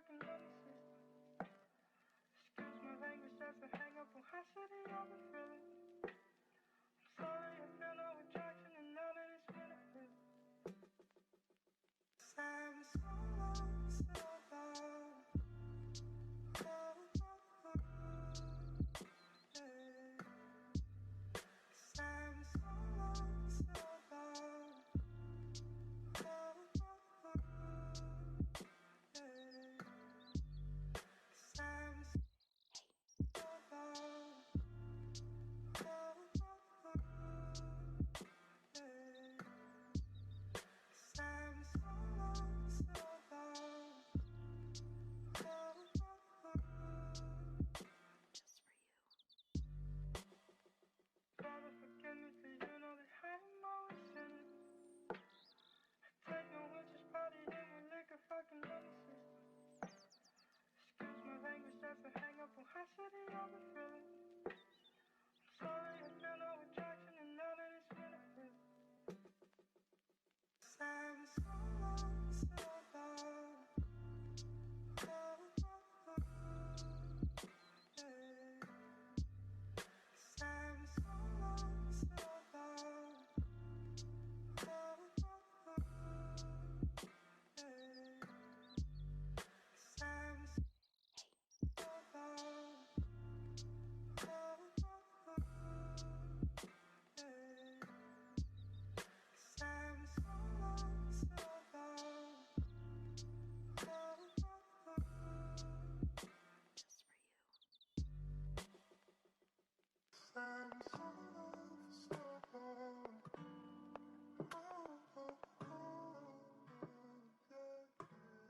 fucking nemesis. Excuse my language, that's a hang up on how shitty I've been feeling. I'm sorry, I feel no attraction, and now that it's been a bit. Time is so long, so long. Oh, oh, oh, yeah. Time is so long, so long. Oh, oh, oh, yeah. Time is so long. Oh, oh, oh, yeah. Time is so long, so long. Oh, oh, oh. Just for you. Father, forgive me, for you know that I'm always sinning. Take no witches, party in with liquor, fucking nemesis. Excuse my language, that's a hang up on how shitty I've been feeling. I'm sorry, I feel no attraction, and now that it's been a bit. Time is so long, so long. Oh, oh, oh, yeah. Time is so long, so long. Oh, oh, oh, yeah. Time is so long. Oh, oh, oh, yeah. Time is so long, so long. Oh, oh, oh, just for you. Time is so long, so long. Oh, oh, oh, yeah, yeah.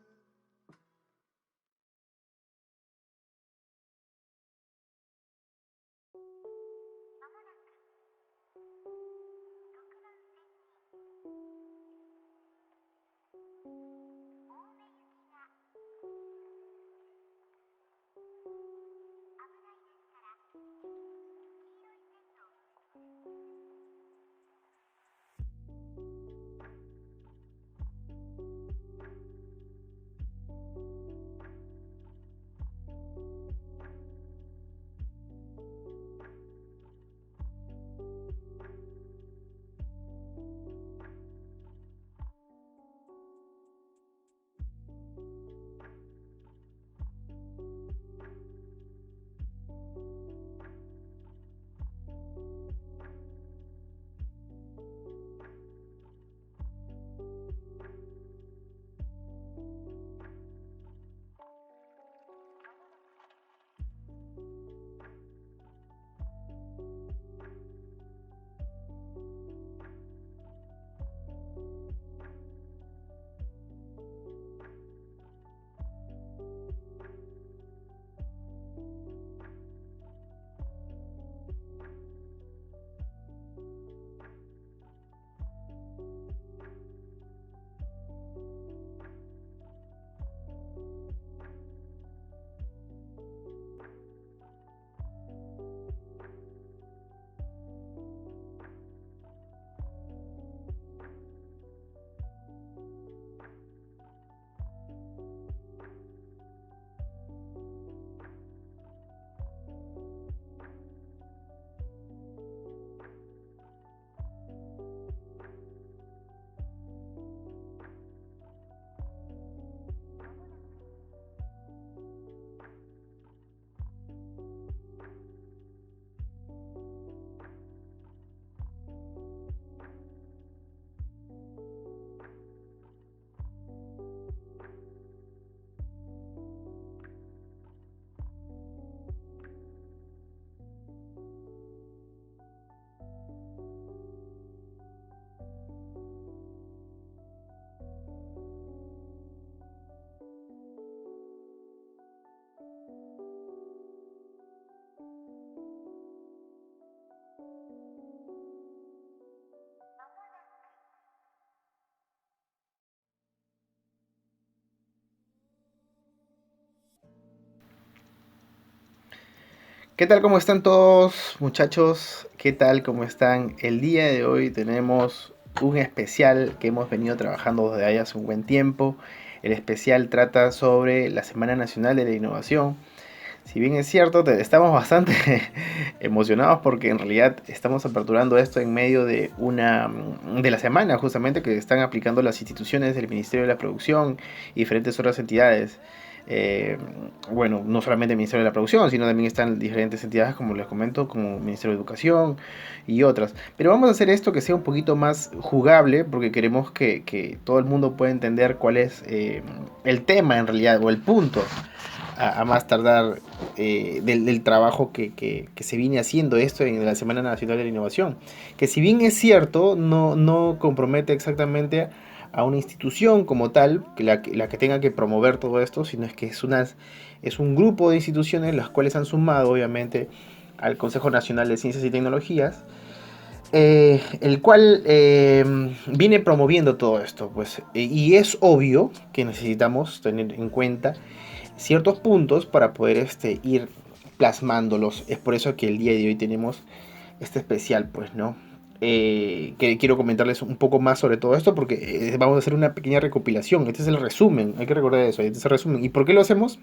¿Qué tal? ¿Cómo están todos, muchachos? ¿Qué tal? ¿Cómo están? El día de hoy tenemos un especial que hemos venido trabajando desde hace un buen tiempo. El especial trata sobre la Semana Nacional de la Innovación. Si bien es cierto, estamos bastante emocionados porque en realidad estamos aperturando esto en medio de la semana justamente que están aplicando las instituciones del Ministerio de la Producción y diferentes otras entidades. Eh, bueno, no solamente el Ministerio de la Producción, sino también están diferentes entidades, como les comento, como el Ministerio de Educación y otras. Pero vamos a hacer esto que sea un poquito más jugable porque queremos que todo el mundo pueda entender cuál es el tema en realidad o el punto a más tardar del trabajo que se viene haciendo esto en la Semana Nacional de la Innovación. Que si bien es cierto, no compromete exactamente a una institución como tal, la que tenga que promover todo esto, sino es que es un grupo de instituciones las cuales han sumado obviamente al Consejo Nacional de Ciencias y Tecnologías, el cual viene promoviendo todo esto, pues, y es obvio que necesitamos tener en cuenta ciertos puntos para poder ir plasmándolos. Es por eso que el día de hoy tenemos este especial, pues, ¿no? Que quiero comentarles un poco más sobre todo esto porque vamos a hacer una pequeña recopilación. Este es el resumen, hay que recordar eso, este es el resumen. ¿Y por qué lo hacemos?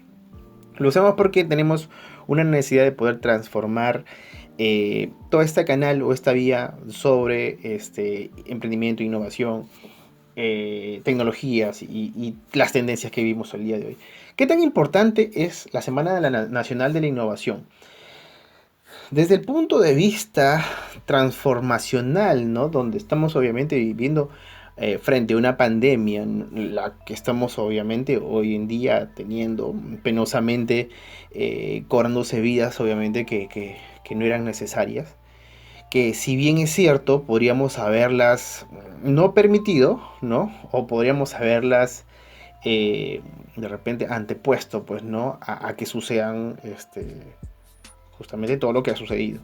Lo hacemos porque tenemos una necesidad de poder transformar todo este canal o esta vía sobre emprendimiento, innovación, tecnologías y las tendencias que vivimos el día de hoy. ¿Qué tan importante es la Semana Nacional de la Innovación? Desde el punto de vista transformacional, ¿no? Donde estamos obviamente viviendo frente a una pandemia, la que estamos obviamente hoy en día teniendo penosamente, cobrándose vidas obviamente que no eran necesarias, que si bien es cierto, podríamos haberlas no permitido, ¿no? O podríamos haberlas de repente antepuesto, pues, ¿no? A que sucedan justamente todo lo que ha sucedido.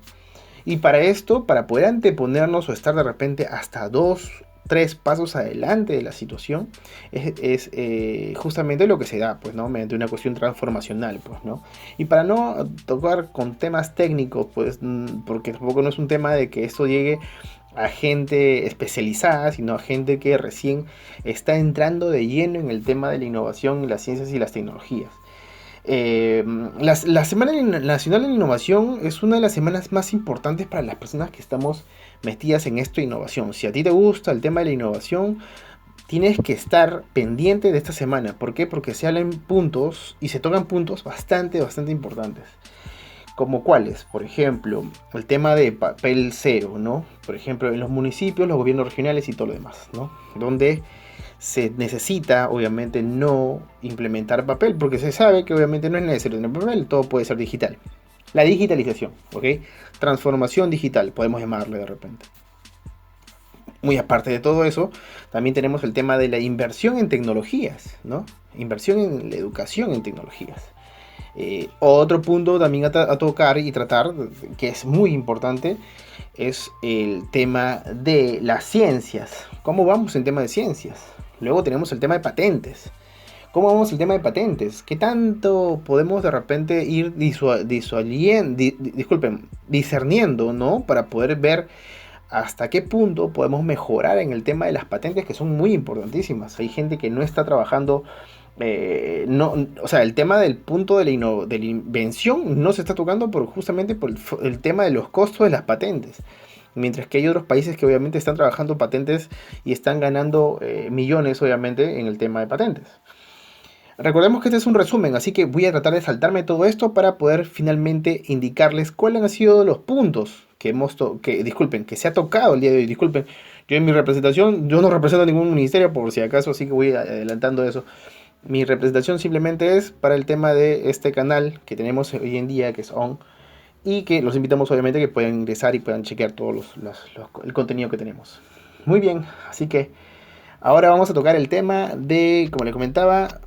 Y para esto, para poder anteponernos o estar de repente hasta 2, 3 pasos adelante de la situación, es justamente lo que se da, pues, ¿no? Mediante una cuestión transformacional, pues, ¿no? Y para no tocar con temas técnicos, pues, porque tampoco no es un tema de que esto llegue a gente especializada, sino a gente que recién está entrando de lleno en el tema de la innovación, las ciencias y las tecnologías. La Semana Nacional de la Innovación es una de las semanas más importantes para las personas que estamos metidas en esto de innovación. Si a ti te gusta el tema de la innovación, tienes que estar pendiente de esta semana. ¿Por qué? Porque se hablan puntos y se tocan puntos bastante importantes. ¿Como cuáles? Por ejemplo, el tema de papel cero, ¿no? Por ejemplo, en los municipios, los gobiernos regionales y todo lo demás, ¿no? Donde se necesita, obviamente, no implementar papel, porque se sabe que obviamente no es necesario tener papel, todo puede ser digital. La digitalización, ¿ok? Transformación digital, podemos llamarle de repente. Muy aparte de todo eso, también tenemos el tema de la inversión en tecnologías, ¿no? Inversión en la educación en tecnologías. Otro punto también a tocar y tratar, que es muy importante, es el tema de las ciencias. ¿Cómo vamos en tema de ciencias? Luego tenemos el tema de patentes. ¿Cómo vamos el tema de patentes? ¿Qué tanto podemos de repente ir discerniendo, ¿no? Para poder ver hasta qué punto podemos mejorar en el tema de las patentes, que son muy importantísimas. Hay gente que no está trabajando, o sea, el tema del punto de la invención no se está tocando justamente por el tema de los costos de las patentes. Mientras que hay otros países que obviamente están trabajando patentes y están ganando millones, obviamente, en el tema de patentes. Recordemos que este es un resumen, así que voy a tratar de saltarme todo esto para poder finalmente indicarles cuáles han sido los puntos que se ha tocado el día de hoy. Disculpen, yo en mi representación, yo no represento a ningún ministerio por si acaso, así que voy adelantando eso. Mi representación simplemente es para el tema de este canal que tenemos hoy en día, que es ON, y que los invitamos obviamente que puedan ingresar y puedan chequear todo el contenido que tenemos. Muy bien, así que ahora vamos a tocar el tema de, como le comentaba,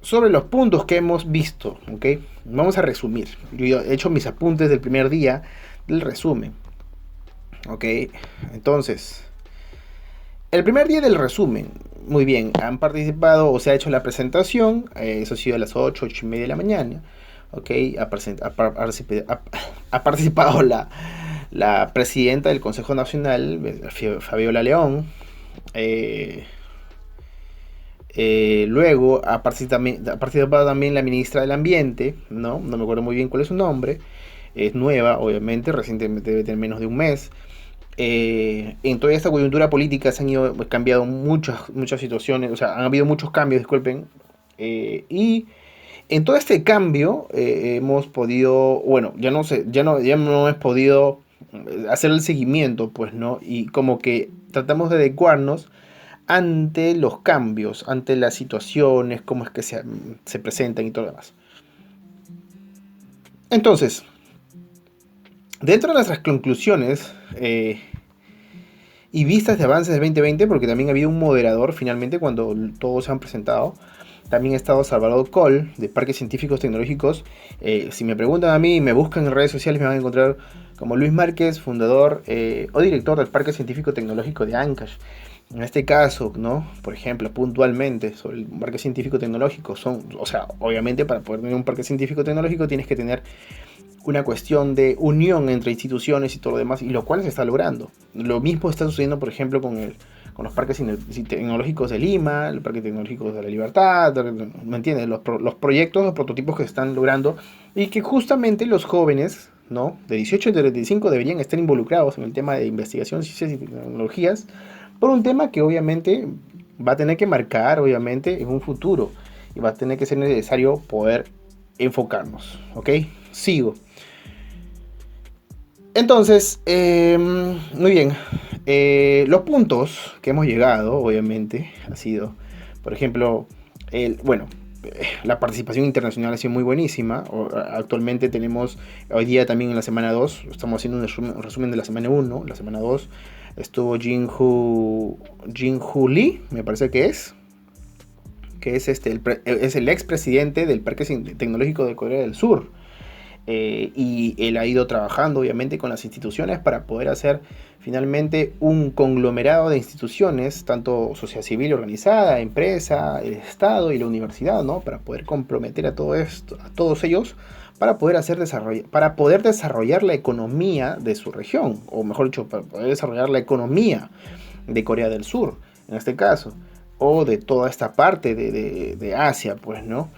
sobre los puntos que hemos visto, ¿ok? Vamos a resumir. Yo he hecho mis apuntes del primer día del resumen, ¿ok? Entonces, el primer día del resumen, muy bien, han participado o se ha hecho la presentación, eso ha sido a las 8, 8:30 de la mañana, ¿ok? Ha participado la presidenta del Consejo Nacional, Fabiola León, Luego ha participado también la ministra del Ambiente, ¿no? No me acuerdo muy bien cuál es su nombre. Es nueva, obviamente, recientemente debe tener menos de un mes. En toda esta coyuntura política se han ido cambiado muchas situaciones, o sea, han habido muchos cambios, disculpen. Y en todo este cambio hemos podido, bueno, ya no sé, ya no hemos podido hacer el seguimiento, pues, ¿no? Y como que tratamos de adecuarnos ante los cambios, ante las situaciones, cómo es que se presentan y todo lo demás. Entonces, dentro de nuestras conclusiones y vistas de avances del 2020, porque también ha habido un moderador finalmente cuando todos se han presentado, también ha estado Salvador Coll, de Parques Científicos Tecnológicos. Si me preguntan a mí, me buscan en redes sociales, me van a encontrar como Luis Márquez, fundador o director del Parque Científico Tecnológico de Ancash. En este caso, ¿no? Por ejemplo, puntualmente sobre el parque científico tecnológico, o sea, obviamente para poder tener un parque científico tecnológico tienes que tener una cuestión de unión entre instituciones y todo lo demás, y lo cual se está logrando. Lo mismo está sucediendo, por ejemplo, con los parques tecnológicos de Lima, el Parque Tecnológico de la Libertad, ¿me entiendes? Los proyectos, los prototipos que se están logrando, y que justamente los jóvenes, ¿no? De 18 a 35 deberían estar involucrados en el tema de investigación, ciencias y tecnologías, por un tema que obviamente va a tener que marcar, obviamente, en un futuro, y va a tener que ser necesario poder enfocarnos, ¿ok? Sigo. Entonces, muy bien. Los puntos que hemos llegado, obviamente, ha sido, por ejemplo, bueno, la participación internacional ha sido muy buenísima. Actualmente tenemos, hoy día también en la semana 2 estamos haciendo un resumen de la semana 1, la semana 2 estuvo Jin-Hu Lee, me parece que es es el expresidente del Parque Tecnológico de Corea del Sur. Y él ha ido trabajando obviamente con las instituciones para poder hacer finalmente un conglomerado de instituciones, tanto sociedad civil organizada, empresa, el Estado y la universidad, ¿no? Para poder comprometer a todo esto, a todos ellos, para poder desarrollar la economía de su región, o mejor dicho, para poder desarrollar la economía de Corea del Sur, en este caso, o de toda esta parte de Asia, pues, ¿no?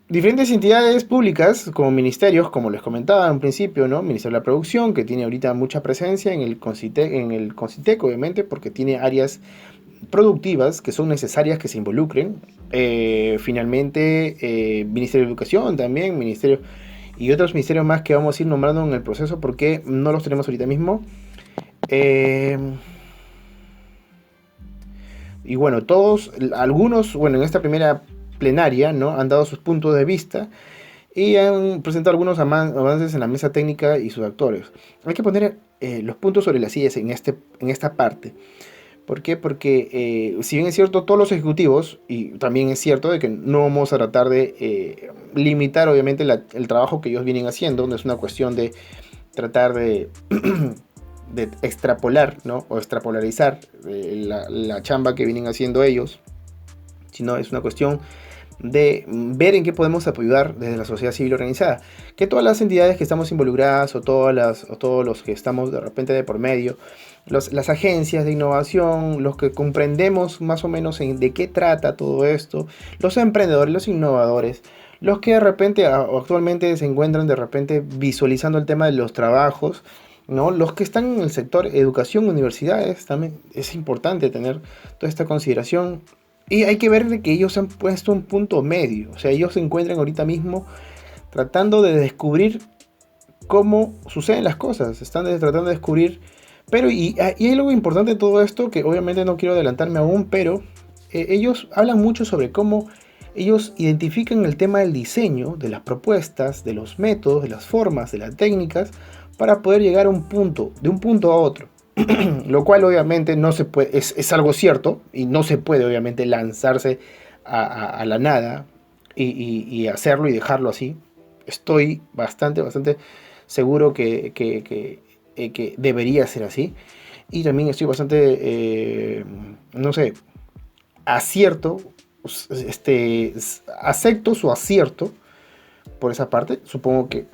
Diferentes entidades públicas, como ministerios, como les comentaba en principio, ¿no? Ministerio de la Producción, que tiene ahorita mucha presencia en el Concitec, obviamente, porque tiene áreas productivas que son necesarias que se involucren. Finalmente, Ministerio de Educación también, Ministerio y otros ministerios más que vamos a ir nombrando en el proceso porque no los tenemos ahorita mismo. Y bueno, algunos, bueno, en esta primera plenaria, ¿no? Han dado sus puntos de vista y han presentado algunos avances en la mesa técnica y sus actores. Hay que poner los puntos sobre las sillas en esta parte. ¿Por qué? Porque si bien es cierto todos los ejecutivos, y también es cierto de que no vamos a tratar de limitar obviamente el trabajo que ellos vienen haciendo, no es una cuestión de tratar de, de extrapolar, ¿no? O extrapolarizar la chamba que vienen haciendo ellos, sino es una cuestión de ver en qué podemos apoyar desde la sociedad civil organizada. Que todas las entidades que estamos involucradas o todos los que estamos de repente de por medio, las agencias de innovación, los que comprendemos más o menos de qué trata todo esto, los emprendedores, los innovadores, los que de repente actualmente se encuentran de repente visualizando el tema de los trabajos, ¿no? Los que están en el sector educación, universidades, también es importante tener toda esta consideración. Y hay que ver de que ellos han puesto un punto medio. O sea, ellos se encuentran ahorita mismo tratando de descubrir cómo suceden las cosas. Están tratando de descubrir. Pero, y hay algo importante de todo esto, que obviamente no quiero adelantarme aún, pero ellos hablan mucho sobre cómo ellos identifican el tema del diseño, de las propuestas, de los métodos, de las formas, de las técnicas, para poder llegar a un punto, de un punto a otro. Lo cual obviamente no se puede, es algo cierto y no se puede obviamente lanzarse a la nada y hacerlo y dejarlo así. Estoy bastante seguro que debería ser así. Y también estoy bastante, no sé, acepto su acierto por esa parte. Supongo que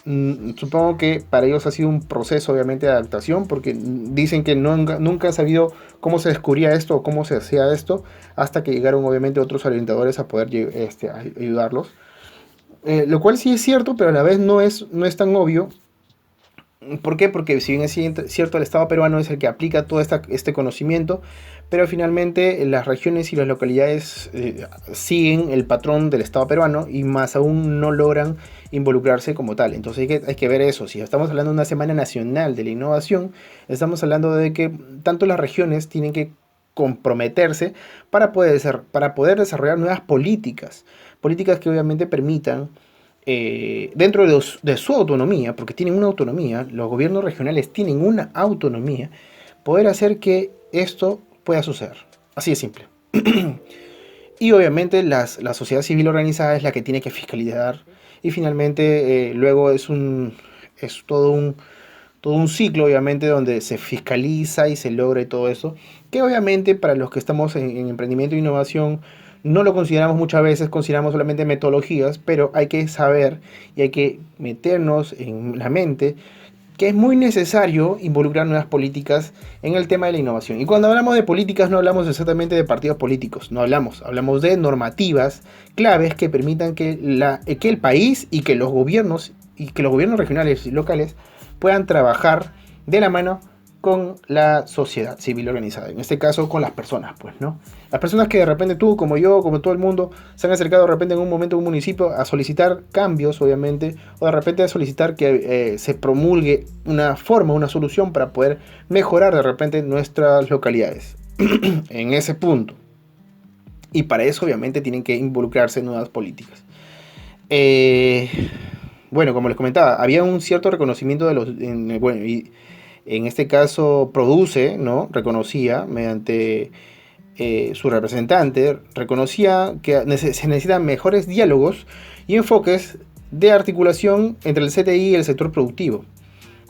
Supongo que para ellos ha sido un proceso obviamente de adaptación, porque dicen que nunca han sabido cómo se descubría esto o cómo se hacía esto, hasta que llegaron obviamente otros orientadores a poder ayudarlos. Lo cual sí es cierto, pero a la vez no es tan obvio. ¿Por qué? Porque si bien es cierto, el Estado peruano es el que aplica todo este conocimiento, pero finalmente las regiones y las localidades siguen el patrón del Estado peruano y más aún no logran involucrarse como tal. Entonces hay que ver eso. Si estamos hablando de una Semana Nacional de la Innovación, estamos hablando de que tanto las regiones tienen que comprometerse para poder desarrollar nuevas políticas que obviamente permitan dentro de su autonomía, porque tienen una autonomía, los gobiernos regionales tienen una autonomía, poder hacer que esto pueda suceder. Así de simple. Y obviamente la sociedad civil organizada es la que tiene que fiscalizar y finalmente luego es todo un ciclo obviamente donde se fiscaliza y se logra y todo eso, que obviamente para los que estamos en emprendimiento e innovación no lo consideramos muchas veces, consideramos solamente metodologías, pero hay que saber y hay que meternos en la mente que es muy necesario involucrar nuevas políticas en el tema de la innovación. Y cuando hablamos de políticas no hablamos exactamente de partidos políticos, no hablamos de normativas claves que permitan que el país y que los gobiernos regionales y locales puedan trabajar de la mano con la sociedad civil organizada, en este caso con las personas, pues, ¿no? Las personas que de repente tú, como yo, como todo el mundo, se han acercado de repente en un momento a un municipio a solicitar cambios, obviamente, o de repente a solicitar que se promulgue una forma, una solución para poder mejorar de repente nuestras localidades. En ese punto. Y para eso, obviamente, tienen que involucrarse en nuevas políticas. Bueno, como les comentaba, había un cierto reconocimiento de los... bueno, y en este caso Produce, ¿no? Reconocía mediante su representante, reconocía que se necesitan mejores diálogos y enfoques de articulación entre el CTI y el sector productivo.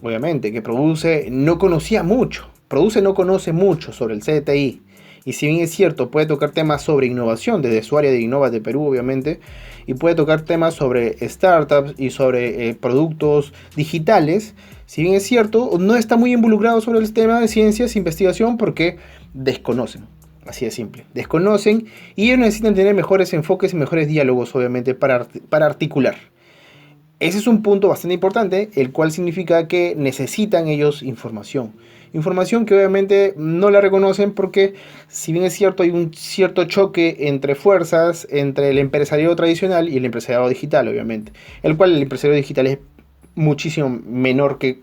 Obviamente, que Produce no conocía mucho, Produce no conoce mucho sobre el CTI. Y si bien es cierto, puede tocar temas sobre innovación desde su área de Innova de Perú, obviamente, y puede tocar temas sobre startups y sobre productos digitales. Si bien es cierto, no está muy involucrado sobre el tema de ciencias e investigación porque desconocen. Así de simple. Desconocen y ellos necesitan tener mejores enfoques y mejores diálogos, obviamente, para articular. Ese es un punto bastante importante, el cual significa que necesitan ellos información. Información que obviamente no la reconocen porque, si bien es cierto, hay un cierto choque entre fuerzas, entre el empresariado tradicional y el empresariado digital, obviamente. El cual el empresariado digital es muchísimo menor que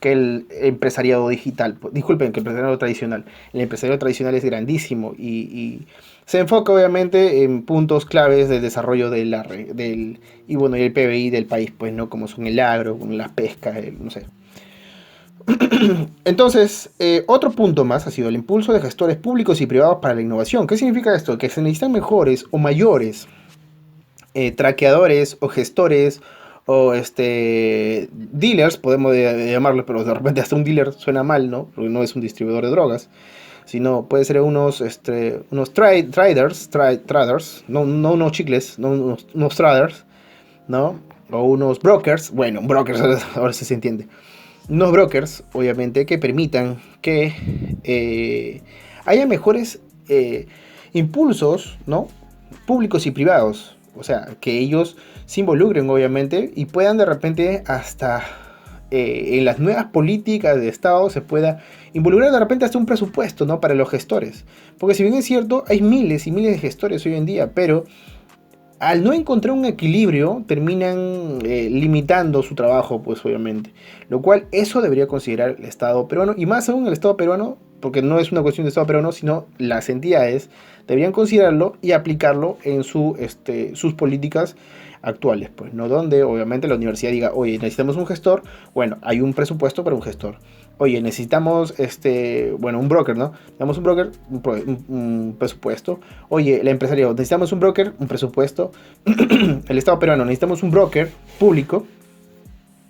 el empresariado digital. Disculpen, que el empresariado tradicional. El empresariado tradicional es grandísimo y se enfoca obviamente en puntos claves de desarrollo y el PBI del país, pues, ¿no? Como son el agro, la pesca, no sé. Entonces, otro punto más ha sido el impulso de gestores públicos y privados para la innovación. ¿Qué significa esto? Que se necesitan mejores o mayores traqueadores o gestores o dealers, podemos llamarlo, pero de repente hasta un dealer suena mal, ¿no? Porque no es un distribuidor de drogas, sino puede ser unos traders, no unos chicles, no unos traders, ¿no? O unos brokers, bueno, brokers, ahora sí se entiende. Unos brokers, obviamente, que permitan que haya mejores impulsos, ¿no? Públicos y privados. O sea, que ellos se involucren, obviamente, y puedan de repente hasta en las nuevas políticas de Estado se pueda involucrar de repente hasta un presupuesto, ¿no? Para los gestores. Porque si bien es cierto, hay miles y miles de gestores hoy en día, pero al no encontrar un equilibrio, terminan limitando su trabajo, pues obviamente. Lo cual eso debería considerar el Estado peruano, y más aún el Estado peruano, porque no es una cuestión de Estado peruano, sino las entidades deberían considerarlo y aplicarlo en sus políticas actuales, pues, ¿no? Donde obviamente la universidad diga, oye, necesitamos un gestor, bueno, hay un presupuesto para un gestor. Oye, necesitamos un broker, ¿no? Necesitamos un broker, un presupuesto. Oye, el empresario, necesitamos un broker, un presupuesto. El Estado peruano, necesitamos un broker público.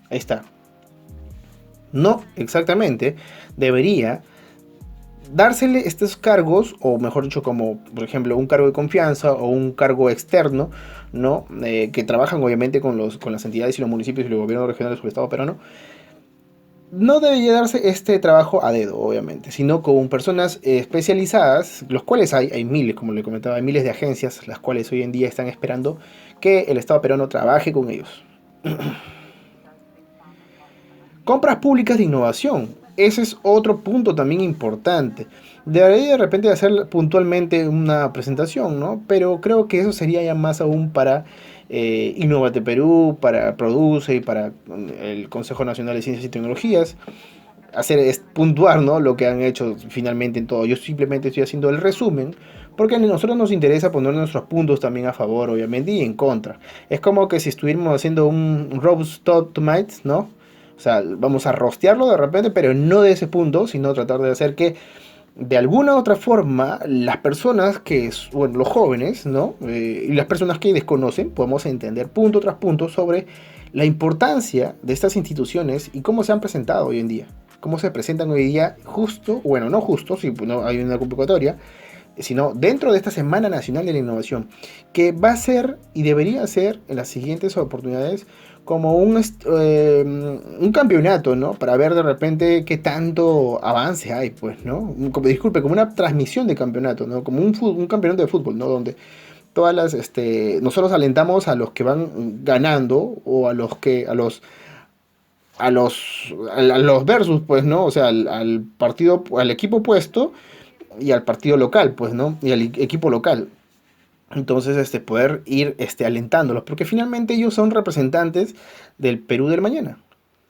Ahí está. No exactamente debería dársele estos cargos, o mejor dicho, como por ejemplo un cargo de confianza o un cargo externo, ¿no? Que trabajan obviamente con las entidades y los municipios y los gobiernos regionales o el Estado peruano, no debería darse este trabajo a dedo, obviamente, sino con personas especializadas, los cuales hay miles, como le comentaba, hay miles de agencias, las cuales hoy en día están esperando que el Estado peruano trabaje con ellos. Compras públicas de innovación. Ese es otro punto también importante. Debería de repente hacer puntualmente una presentación, ¿no? Pero creo que eso sería ya más aún para Innovate Perú, para Produce y para el Consejo Nacional de Ciencias y Tecnologías. Hacer es puntuar, ¿no? Lo que han hecho finalmente en todo. Yo simplemente estoy haciendo el resumen porque a nosotros nos interesa poner nuestros puntos también a favor, obviamente, y en contra. Es como que si estuviéramos haciendo un roast tomates, ¿no? O sea, vamos a rostearlo de repente, pero no de ese punto, sino tratar de hacer que de alguna u otra forma las personas que, bueno, los jóvenes, ¿no? Y las personas que desconocen, podemos entender punto tras punto sobre la importancia de estas instituciones y cómo se han presentado hoy en día. Cómo se presentan hoy en día justo, bueno, no justo, si no hay una convocatoria, sino dentro de esta Semana Nacional de la Innovación, que va a ser y debería ser en las siguientes oportunidades como un campeonato, ¿no? Para ver de repente qué tanto avance hay, pues, ¿no? Como una transmisión de campeonato, ¿no? Como un campeonato de fútbol, ¿no? Donde todas las, nosotros alentamos a los que van ganando o a los versus, pues, ¿no? O sea, al partido, al equipo opuesto y al partido local, pues, ¿no? Y al equipo local. Entonces, poder ir alentándolos, porque finalmente ellos son representantes del Perú del mañana,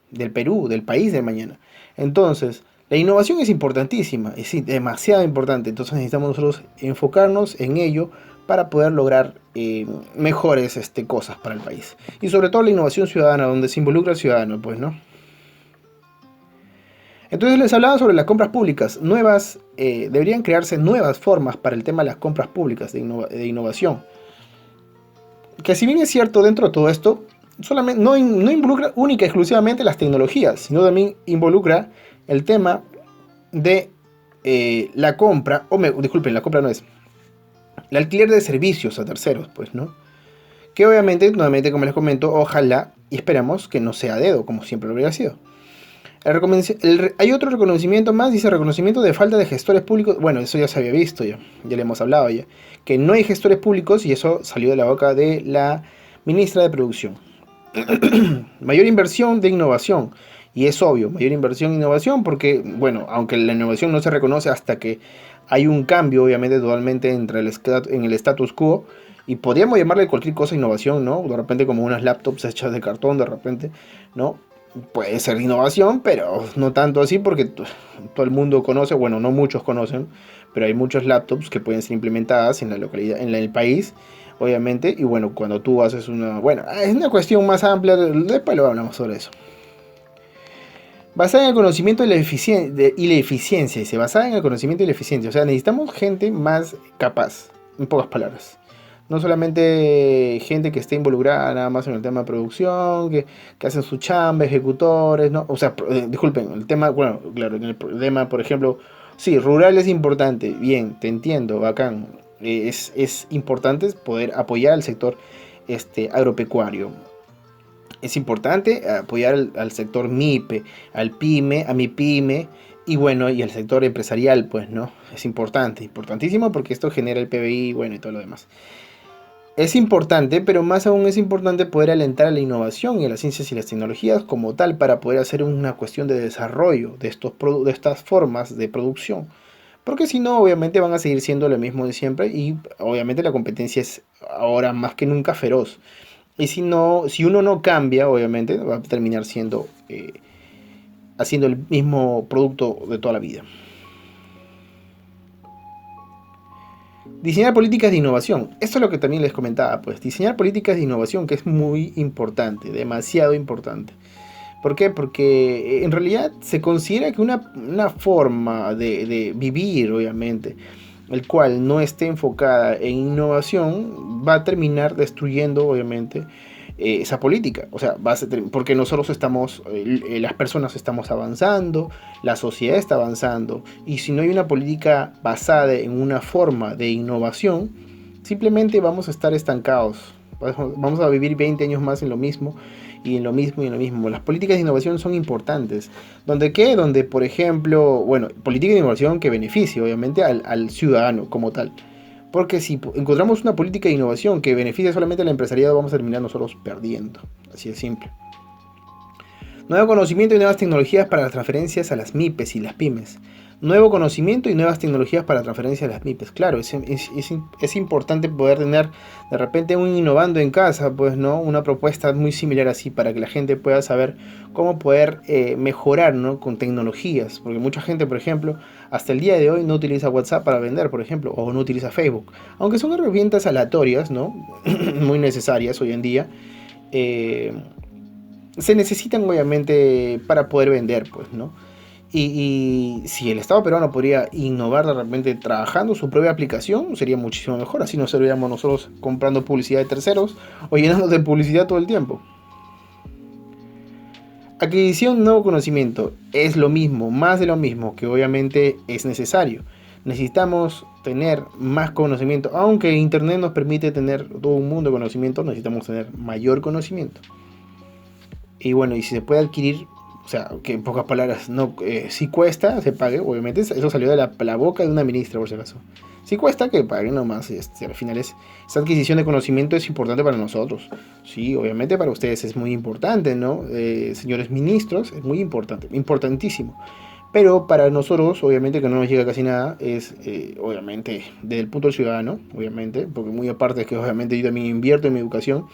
del Perú, del país del mañana. Entonces, la innovación es importantísima, es demasiado importante, entonces necesitamos nosotros enfocarnos en ello para poder lograr mejores cosas para el país. Y sobre todo la innovación ciudadana, donde se involucra al ciudadano, pues, ¿no? Entonces les hablaba sobre las compras públicas. Deberían crearse nuevas formas para el tema de las compras públicas de innovación. Que si bien es cierto, dentro de todo esto, solamente no involucra única y exclusivamente las tecnologías, sino también involucra el tema de la compra, disculpen, la compra no es, el alquiler de servicios a terceros, pues, ¿no? Que obviamente, nuevamente, como les comento, ojalá y esperamos que no sea a dedo, como siempre lo hubiera sido. Hay otro reconocimiento más, dice reconocimiento de falta de gestores públicos. Bueno, eso ya se había visto, ya le hemos hablado ya. Que no hay gestores públicos y eso salió de la boca de la ministra de Producción. Mayor inversión de innovación. Y es obvio, mayor inversión en innovación porque, bueno, aunque la innovación no se reconoce hasta que hay un cambio, obviamente, totalmente en el status quo. Y podríamos llamarle cualquier cosa innovación, ¿no? De repente como unas laptops hechas de cartón, de repente, ¿no? Puede ser innovación, pero no tanto así porque todo el mundo conoce, bueno, no muchos conocen, pero hay muchos laptops que pueden ser implementadas en la localidad, en el país, obviamente, y bueno, cuando tú haces bueno, es una cuestión más amplia, después lo hablamos sobre eso. Basada en el conocimiento y la eficiencia, dice, basada en el conocimiento y la eficiencia, o sea, necesitamos gente más capaz, en pocas palabras. No solamente gente que esté involucrada nada más en el tema de producción, que hacen su chamba, ejecutores, ¿no? O sea, disculpen, el tema, bueno, claro, en el tema, por ejemplo, sí, rural es importante, bien, te entiendo, bacán. Es importante poder apoyar al sector agropecuario. Es importante apoyar al sector MIPE, al PYME, a mi PYME, y bueno, y al sector empresarial, pues, ¿no? Es importante, importantísimo porque esto genera el PBI, bueno, y todo lo demás. Es importante, pero más aún es importante poder alentar a la innovación y a las ciencias y las tecnologías como tal para poder hacer una cuestión de desarrollo de estas formas de producción. Porque si no, obviamente van a seguir siendo lo mismo de siempre y obviamente la competencia es ahora más que nunca feroz. Y si uno no cambia, obviamente va a terminar haciendo el mismo producto de toda la vida. Diseñar políticas de innovación. Esto es lo que también les comentaba, pues diseñar políticas de innovación, que es muy importante, demasiado importante. ¿Por qué? Porque en realidad se considera que una forma de vivir, obviamente, el cual no esté enfocada en innovación, va a terminar destruyendo, obviamente, esa política. O sea, porque nosotros estamos, las personas estamos avanzando, la sociedad está avanzando, y si no hay una política basada en una forma de innovación, simplemente vamos a estar estancados. Vamos a vivir 20 años más en lo mismo, y en lo mismo, y en lo mismo. Las políticas de innovación son importantes. ¿Dónde qué? Donde, por ejemplo, bueno, política de innovación que beneficie, obviamente, al ciudadano como tal. Porque si encontramos una política de innovación que beneficia solamente al empresariado, vamos a terminar nosotros perdiendo. Así de simple. Nuevo conocimiento y nuevas tecnologías para las transferencias a las MIPES y las pymes. Nuevo conocimiento y nuevas tecnologías para transferencias a las MIPES. Claro, es importante poder tener de repente un innovando en casa, pues, ¿no? Una propuesta muy similar así para que la gente pueda saber cómo poder mejorar, ¿no? Con tecnologías. Porque mucha gente, por ejemplo, hasta el día de hoy no utiliza WhatsApp para vender, por ejemplo, o no utiliza Facebook. Aunque son herramientas aleatorias, ¿no? Muy necesarias hoy en día. Se necesitan obviamente para poder vender, pues, ¿no? Y si el Estado peruano podría innovar de repente trabajando su propia aplicación, sería muchísimo mejor. Así no estaríamos nosotros comprando publicidad de terceros o llenándonos de publicidad todo el tiempo. Adquisición de nuevo conocimiento es lo mismo, más de lo mismo, que obviamente es necesario. Necesitamos tener más conocimiento, aunque Internet nos permite tener todo un mundo de conocimiento, necesitamos tener mayor conocimiento. Y bueno, y si se puede adquirir, o sea, que en pocas palabras, no, si cuesta, se pague, obviamente, eso salió de la boca de una ministra, por si acaso. Si cuesta, que pague nomás, al final esa adquisición de conocimiento es importante para nosotros. Sí, obviamente para ustedes es muy importante, ¿no? Señores ministros, es muy importante, importantísimo. Pero para nosotros, obviamente, que no nos llega casi nada, es, obviamente, desde el punto del ciudadano, obviamente, porque muy aparte es que obviamente yo también invierto en mi educación,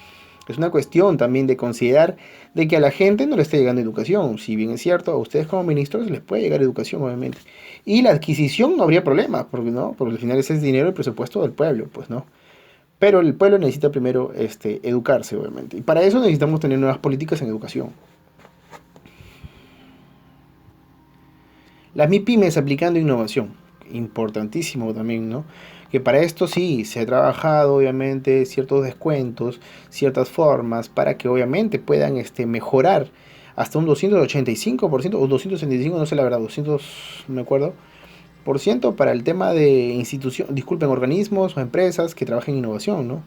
es una cuestión también de considerar de que a la gente no le está llegando educación. Si bien es cierto, a ustedes como ministros les puede llegar educación, obviamente. Y la adquisición no habría problema, porque no, porque al final ese es dinero del presupuesto del pueblo, pues no. Pero el pueblo necesita primero educarse, obviamente. Y para eso necesitamos tener nuevas políticas en educación. Las MIPYMES aplicando innovación. Importantísimo también, ¿no? Que para esto sí se ha trabajado obviamente ciertos descuentos, ciertas formas para que obviamente puedan mejorar hasta un 285% o 265, no sé la verdad, 200, no me acuerdo, por ciento para el tema de instituciones, disculpen, organismos o empresas que trabajen en innovación, ¿no?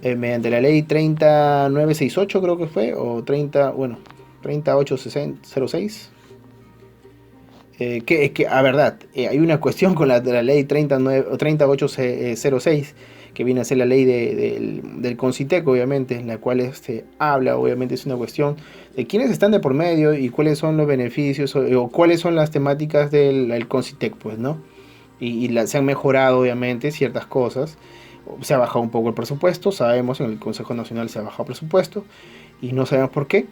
Mediante la ley 3968 creo que fue, o 30, bueno, 3806. A verdad, hay una cuestión con la ley 39, o 3806, que viene a ser la ley del Concitec, obviamente, en la cual habla, obviamente es una cuestión de quiénes están de por medio y cuáles son los beneficios o cuáles son las temáticas del Concitec, pues, ¿no? Se han mejorado, obviamente, ciertas cosas. Se ha bajado un poco el presupuesto, sabemos, en el Consejo Nacional se ha bajado el presupuesto y no sabemos por qué.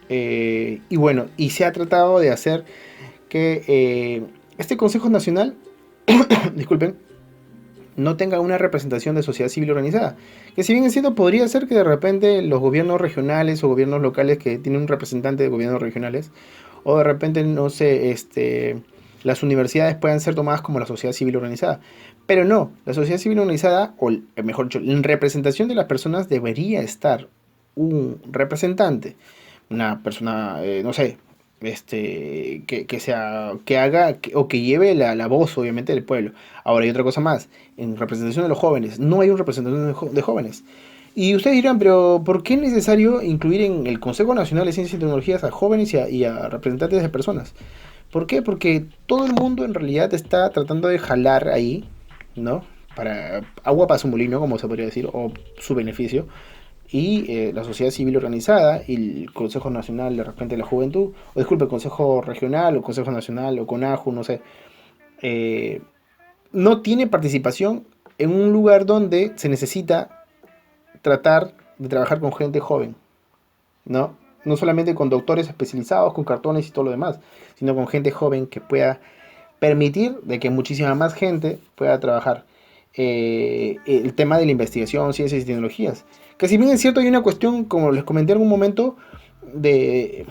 Y bueno, y se ha tratado de hacer que este Consejo Nacional, disculpen, no tenga una representación de sociedad civil organizada. Que si bien es cierto, podría ser que de repente los gobiernos regionales o gobiernos locales que tienen un representante de gobiernos regionales, o de repente, no sé, las universidades puedan ser tomadas como la sociedad civil organizada. Pero no, la sociedad civil organizada, o mejor dicho, en representación de las personas debería estar un representante, una persona, no sé, que haga o que lleve la voz, obviamente, del pueblo. Ahora hay otra cosa más, en representación de los jóvenes, no hay una representación de jóvenes. Y ustedes dirán, pero ¿por qué es necesario incluir en el Consejo Nacional de Ciencias y Tecnologías a jóvenes y a representantes de personas? ¿Por qué? Porque todo el mundo en realidad está tratando de jalar ahí, ¿no? Para agua para su molino, como se podría decir, o su beneficio. Y la sociedad civil organizada y el Consejo Nacional de repente de la Juventud, o disculpe, el Consejo Regional o Consejo Nacional o CONAJU, no sé, no tiene participación en un lugar donde se necesita tratar de trabajar con gente joven, ¿no? No solamente con doctores especializados, con cartones y todo lo demás, sino con gente joven que pueda permitir de que muchísima más gente pueda trabajar. El tema de la investigación, ciencias y tecnologías. Que si bien es cierto, hay una cuestión, como les comenté en algún momento, de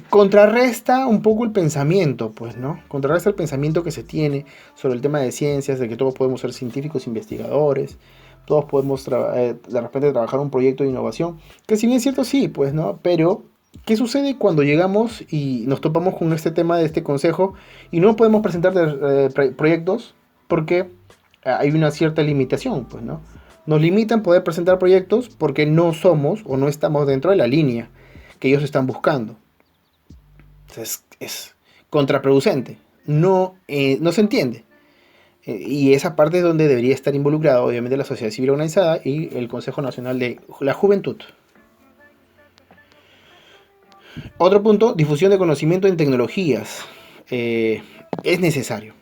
contrarresta un poco el pensamiento, pues, ¿no? Contrarresta el pensamiento que se tiene sobre el tema de ciencias, de que todos podemos ser científicos, investigadores, todos podemos de repente trabajar un proyecto de innovación, que si bien es cierto, sí, pues, ¿no? Pero, ¿qué sucede cuando llegamos y nos topamos con este tema de este consejo y no podemos presentar proyectos porque hay una cierta limitación, pues, ¿no? Nos limitan poder presentar proyectos porque no somos o no estamos dentro de la línea que ellos están buscando. Entonces, es contraproducente, no se entiende. Y esa parte es donde debería estar involucrado, obviamente, la sociedad civil organizada y el Consejo Nacional de la Juventud. Otro punto, difusión de conocimiento en tecnologías. Es necesario.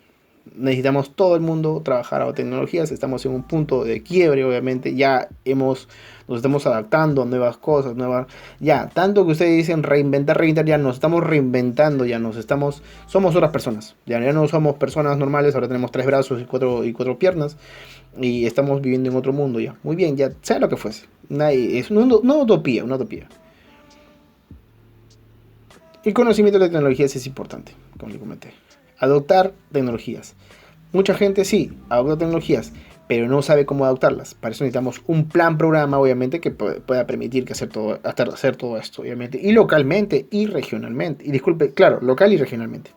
Necesitamos todo el mundo trabajar a tecnologías. Estamos en un punto de quiebre, obviamente. Nos estamos adaptando a nuevas cosas, tanto que ustedes dicen reinventar, ya nos estamos reinventando, somos otras personas. Ya no somos personas normales, ahora tenemos 3 brazos y cuatro piernas. Y estamos viviendo en otro mundo ya. Muy bien, ya sea lo que fuese. Es una utopía, una utopía. El conocimiento de tecnologías es importante, como le comenté. Adoptar tecnologías. Mucha gente sí, adopta tecnologías, pero no sabe cómo adoptarlas. Para eso necesitamos un plan programa, obviamente, que pueda permitir hacer todo esto, obviamente. Y localmente y regionalmente. Y disculpe, claro, local y regionalmente.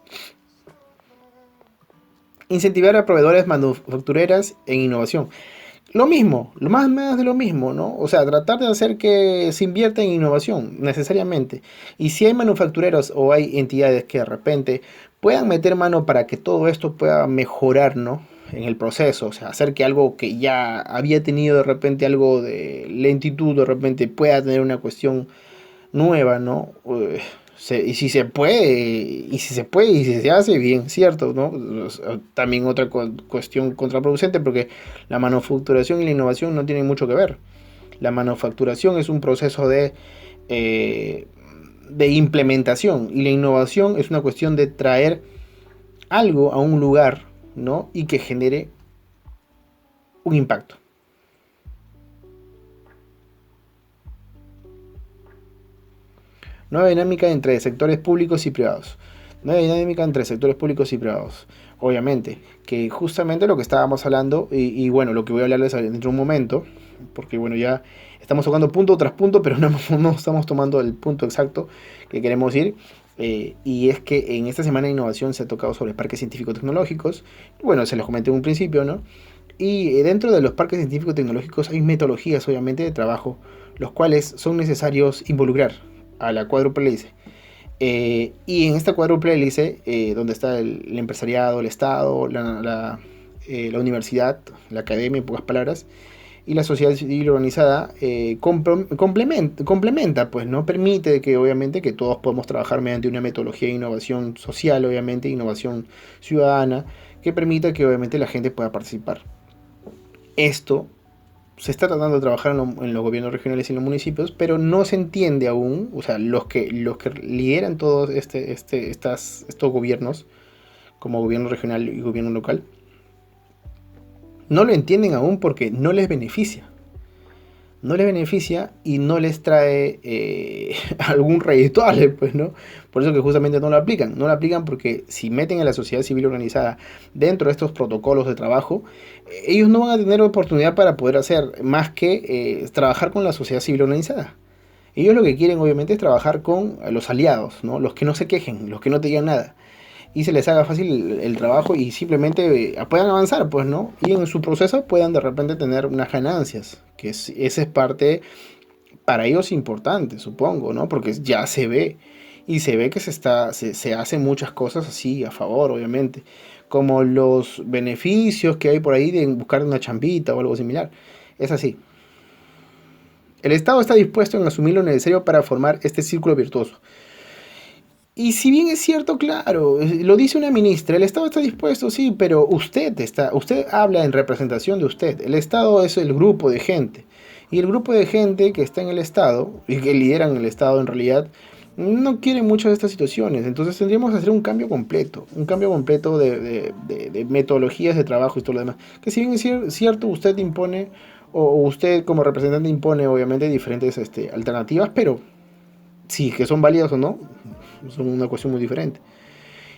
Incentivar a proveedores manufactureras en innovación. Lo mismo, lo más de lo mismo, ¿no? O sea, tratar de hacer que se invierta en innovación, necesariamente. Y si hay manufactureros o hay entidades que de repente puedan meter mano para que todo esto pueda mejorar, ¿no? En el proceso, o sea, hacer que algo que ya había tenido de repente algo de lentitud, de repente pueda tener una cuestión nueva, ¿no? Y si se puede, y si se hace bien, cierto, ¿no? También otra cuestión contraproducente, porque la manufacturación y la innovación no tienen mucho que ver. La manufacturación es un proceso de implementación, y la innovación es una cuestión de traer algo a un lugar, ¿no? Y que genere un impacto. Nueva dinámica entre sectores públicos y privados. Nueva dinámica entre sectores públicos y privados. Obviamente, que justamente lo que estábamos hablando, y bueno, lo que voy a hablarles dentro de un momento, porque bueno, ya estamos tocando punto tras punto, pero no estamos tomando el punto exacto que queremos ir. Y es que en esta semana de innovación se ha tocado sobre parques científico-tecnológicos. Bueno, se los comenté en un principio, ¿no? Y dentro de los parques científico-tecnológicos hay metodologías, obviamente, de trabajo, los cuales son necesarios involucrar a la cuádruple hélice. Y en esta cuádruple hélice, donde está el empresariado, el Estado, la universidad, la academia, en pocas palabras, y la sociedad civil organizada, complementa, pues, ¿no? Permite que, obviamente, que todos podamos trabajar mediante una metodología de innovación social, obviamente, innovación ciudadana, que permita que, obviamente, la gente pueda participar. Esto se está tratando de trabajar en los gobiernos regionales y en los municipios, pero no se entiende aún, o sea, los que lideran todos estos gobiernos, como gobierno regional y gobierno local, no lo entienden aún porque no les beneficia. No les beneficia y no les trae algún redituable, pues, ¿no? Por eso que justamente no lo aplican. No lo aplican porque si meten a la sociedad civil organizada dentro de estos protocolos de trabajo, ellos no van a tener oportunidad para poder hacer más que trabajar con la sociedad civil organizada. Ellos lo que quieren, obviamente, es trabajar con los aliados, ¿no? Los que no se quejen, los que no te digan nada. Y se les haga fácil el trabajo y simplemente puedan avanzar, pues, ¿no? Y en su proceso puedan de repente tener unas ganancias, que esa es parte para ellos importante, supongo, ¿no? Porque ya se ve, y se ve que se hacen muchas cosas así a favor, obviamente, como los beneficios que hay por ahí de buscar una chambita o algo similar. Es así. El Estado está dispuesto en asumir lo necesario para formar este círculo virtuoso. Y si bien es cierto, claro, lo dice una ministra, el Estado está dispuesto, sí, pero usted habla en representación de usted. El Estado es el grupo de gente. Y el grupo de gente que está en el Estado, y que lideran el Estado en realidad, no quieren muchas de estas situaciones. Entonces tendríamos que hacer un cambio completo de metodologías de trabajo y todo lo demás. Que si bien es cierto, usted impone, o usted como representante impone obviamente diferentes alternativas, pero sí, que son válidas o no, son una cuestión muy diferente.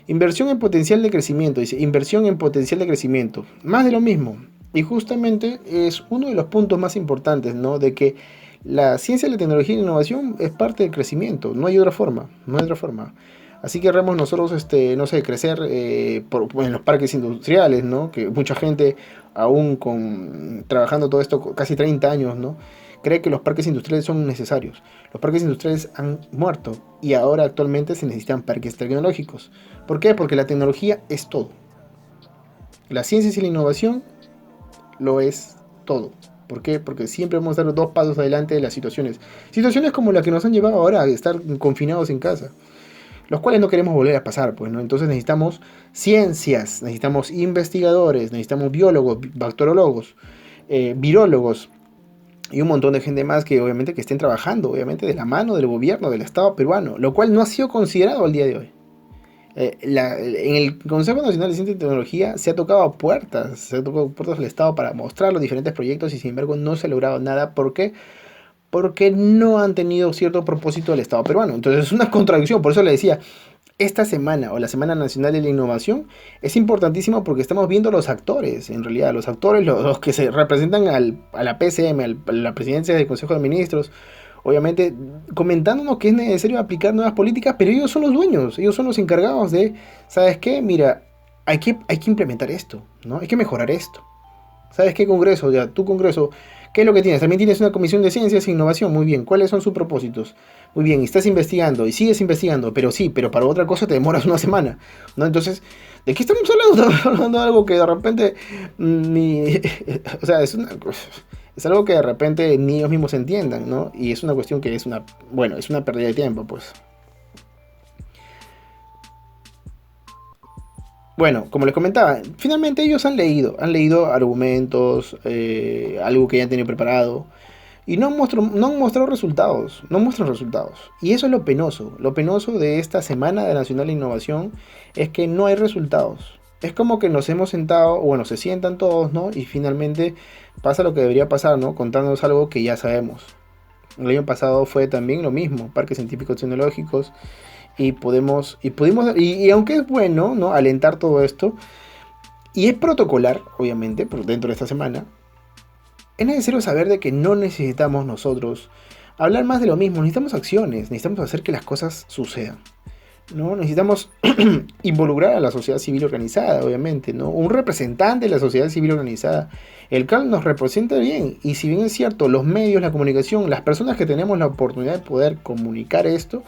Inversión en potencial de crecimiento, dice, inversión en potencial de crecimiento. Más de lo mismo. Y justamente es uno de los puntos más importantes, ¿no? De que la ciencia, la tecnología y la innovación es parte del crecimiento, no hay otra forma, no hay otra forma. Así querremos nosotros, no sé, crecer en los parques industriales, ¿no? Que mucha gente, aún trabajando todo esto casi 30 años, ¿no? Cree que los parques industriales son necesarios. Los parques industriales han muerto y ahora actualmente se necesitan parques tecnológicos. ¿Por qué? Porque la tecnología es todo. La ciencia y la innovación lo es todo. ¿Por qué? Porque siempre vamos a dar 2 pasos adelante de las situaciones. Situaciones como la que nos han llevado ahora a estar confinados en casa, los cuales no queremos volver a pasar, pues, ¿no? Entonces necesitamos ciencias, necesitamos investigadores, necesitamos biólogos, bacteriólogos, virólogos y un montón de gente más que obviamente que estén trabajando, obviamente de la mano del gobierno, del Estado peruano, lo cual no ha sido considerado al día de hoy. En el Consejo Nacional de Ciencia y Tecnología se ha tocado puertas del Estado para mostrar los diferentes proyectos y sin embargo no se ha logrado nada. ¿Por qué? Porque no han tenido cierto propósito del Estado peruano. Entonces es una contradicción, por eso le decía, esta semana o la Semana Nacional de la Innovación es importantísima porque estamos viendo los actores, en realidad, los actores, los que se representan a la PCM, a la presidencia del Consejo de Ministros, obviamente comentándonos que es necesario aplicar nuevas políticas, pero ellos son los dueños, ellos son los encargados de, ¿sabes qué? Mira, hay que implementar esto, ¿no? Hay que mejorar esto. ¿Sabes qué, Congreso? Ya, tu Congreso, ¿qué es lo que tienes? También tienes una comisión de ciencias e innovación, muy bien. ¿Cuáles son sus propósitos? Muy bien, y estás investigando y sigues investigando, pero sí, pero para otra cosa te demoras una semana, ¿no? Entonces, ¿de qué estamos hablando? Estamos hablando de algo que de repente ni... O sea, es algo que de repente ni ellos mismos entiendan, ¿no? Y es una cuestión que bueno, es una pérdida de tiempo, pues. Bueno, como les comentaba, finalmente ellos han leído argumentos, algo que ya han tenido preparado, y no han mostrado resultados, no muestran resultados. Y eso es lo penoso de esta Semana de Nacional de Innovación, es que no hay resultados. Es como que nos hemos sentado, bueno, se sientan todos, ¿no? Y finalmente pasa lo que debería pasar, ¿no? Contándonos algo que ya sabemos. El año pasado fue también lo mismo, parques científicos tecnológicos, y aunque es bueno, ¿no? Alentar todo esto, y es protocolar, obviamente, dentro de esta semana, es necesario saber de que no necesitamos nosotros hablar más de lo mismo, necesitamos acciones, necesitamos hacer que las cosas sucedan, ¿no? Necesitamos involucrar a la sociedad civil organizada, obviamente, ¿no? Un representante de la sociedad civil organizada, el cual nos representa bien, y si bien es cierto, los medios, la comunicación, las personas que tenemos la oportunidad de poder comunicar esto,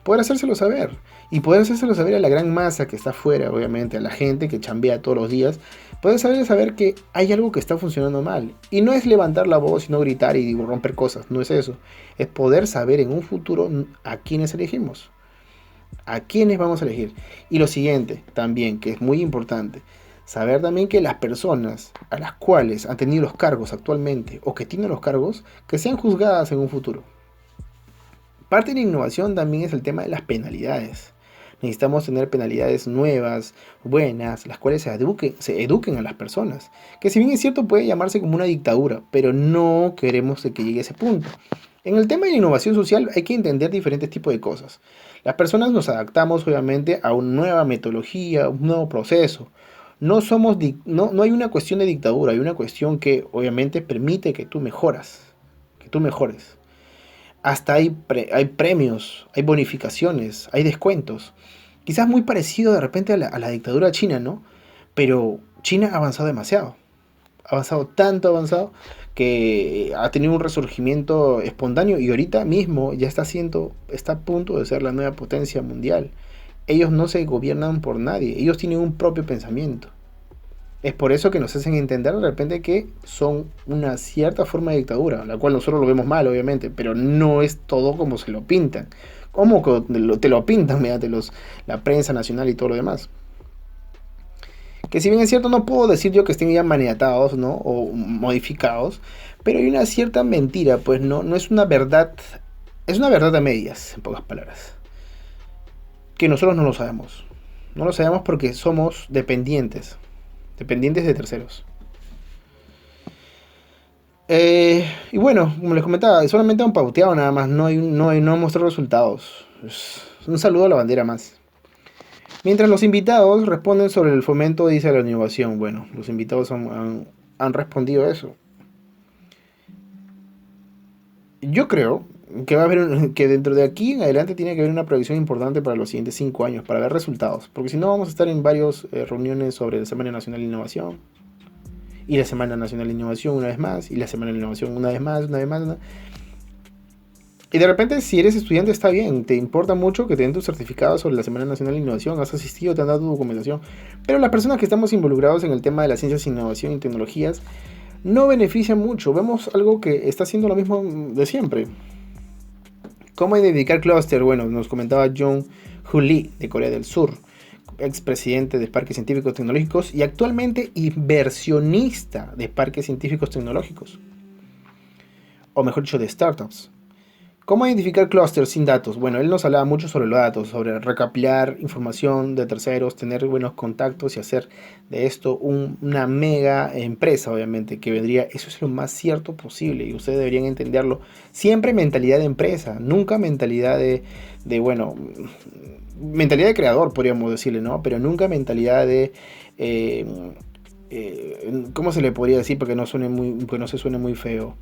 poder hacérselo saber. Y poder hacérselo saber a la gran masa que está afuera, obviamente, a la gente que chambea todos los días, poder saber que hay algo que está funcionando mal. Y no es levantar la voz y no gritar y romper cosas, no es eso. Es poder saber en un futuro a quiénes elegimos. A quiénes vamos a elegir. Y lo siguiente, también, que es muy importante, saber también que las personas a las cuales han tenido los cargos actualmente o que tienen los cargos, que sean juzgadas en un futuro. Parte de la innovación también es el tema de las penalidades. Necesitamos tener penalidades nuevas, buenas, las cuales se eduquen a las personas. Que si bien es cierto puede llamarse como una dictadura, pero no queremos que llegue a ese punto. En el tema de la innovación social hay que entender diferentes tipos de cosas. Las personas nos adaptamos obviamente a una nueva metodología, un nuevo proceso. No hay una cuestión de dictadura, hay una cuestión que obviamente permite que tú mejores. Hasta hay premios, hay bonificaciones, hay descuentos. Quizás muy parecido de repente a la dictadura china, ¿no? Pero China ha avanzado demasiado. Ha avanzado tanto avanzado que ha tenido un resurgimiento espontáneo y ahorita mismo ya está a punto de ser la nueva potencia mundial. Ellos no se gobiernan por nadie, ellos tienen un propio pensamiento. Es por eso que nos hacen entender de repente que son una cierta forma de dictadura, la cual nosotros lo vemos mal, obviamente, pero no es todo como se lo pintan. Como que te lo pintan mediante la prensa nacional y todo lo demás. Que si bien es cierto, no puedo decir yo que estén ya maniatados, ¿no? O modificados, pero hay una cierta mentira, pues no es una verdad, es una verdad a medias, en pocas palabras. Que nosotros no lo sabemos. No lo sabemos porque somos dependientes de terceros. Y bueno, como les comentaba, solamente han pauteado nada más, no han mostrado resultados. Es un saludo a la bandera más. Mientras los invitados responden sobre el fomento, dice la innovación. Bueno, los invitados han respondido eso. Yo creo que va a haber que dentro de aquí en adelante tiene que haber una proyección importante para los siguientes 5 años, para ver resultados. Porque si no vamos a estar en varias reuniones sobre la Semana Nacional de Innovación, y la Semana Nacional de Innovación una vez más, y la Semana de Innovación una vez más, una vez más. Y de repente, si eres estudiante, está bien, te importa mucho que te den tu certificado sobre la Semana Nacional de Innovación, has asistido, te han dado tu documentación. Pero las personas que estamos involucrados en el tema de las ciencias, innovación y tecnologías no benefician mucho. Vemos algo que está haciendo lo mismo de siempre. ¿Cómo identificar clúster? Bueno, nos comentaba Jung-Hoo Lee de Corea del Sur, expresidente de Parques Científicos Tecnológicos y actualmente inversionista de Parques Científicos Tecnológicos, o mejor dicho, de startups. ¿Cómo identificar clústeres sin datos? Bueno, él nos hablaba mucho sobre los datos, sobre recapilar información de terceros, tener buenos contactos y hacer de esto una mega empresa, obviamente, que vendría, eso es lo más cierto posible y ustedes deberían entenderlo. Siempre mentalidad de empresa, nunca mentalidad bueno, mentalidad de creador, podríamos decirle, ¿no? Pero nunca mentalidad de... ¿cómo se le podría decir? Porque no se suene muy feo.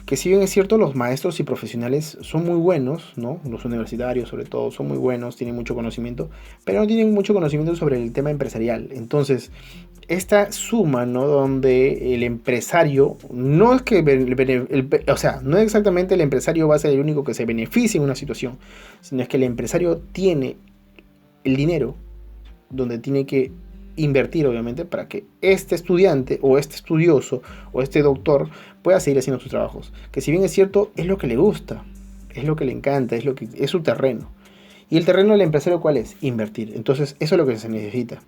Que si bien es cierto, los maestros y profesionales son muy buenos, ¿no? Los universitarios sobre todo son muy buenos, tienen mucho conocimiento, pero no tienen mucho conocimiento sobre el tema empresarial. Entonces, esta suma, ¿no? Donde el empresario, no es que, o sea, no es exactamente el empresario va a ser el único que se beneficie en una situación, sino es que el empresario tiene el dinero donde tiene que invertir, obviamente, para que este estudiante o este estudioso o este doctor pueda seguir haciendo sus trabajos, que si bien es cierto, es lo que le gusta, es lo que le encanta, es su terreno. Y el terreno del empresario, ¿cuál es? Invertir. Entonces, eso es lo que se necesita.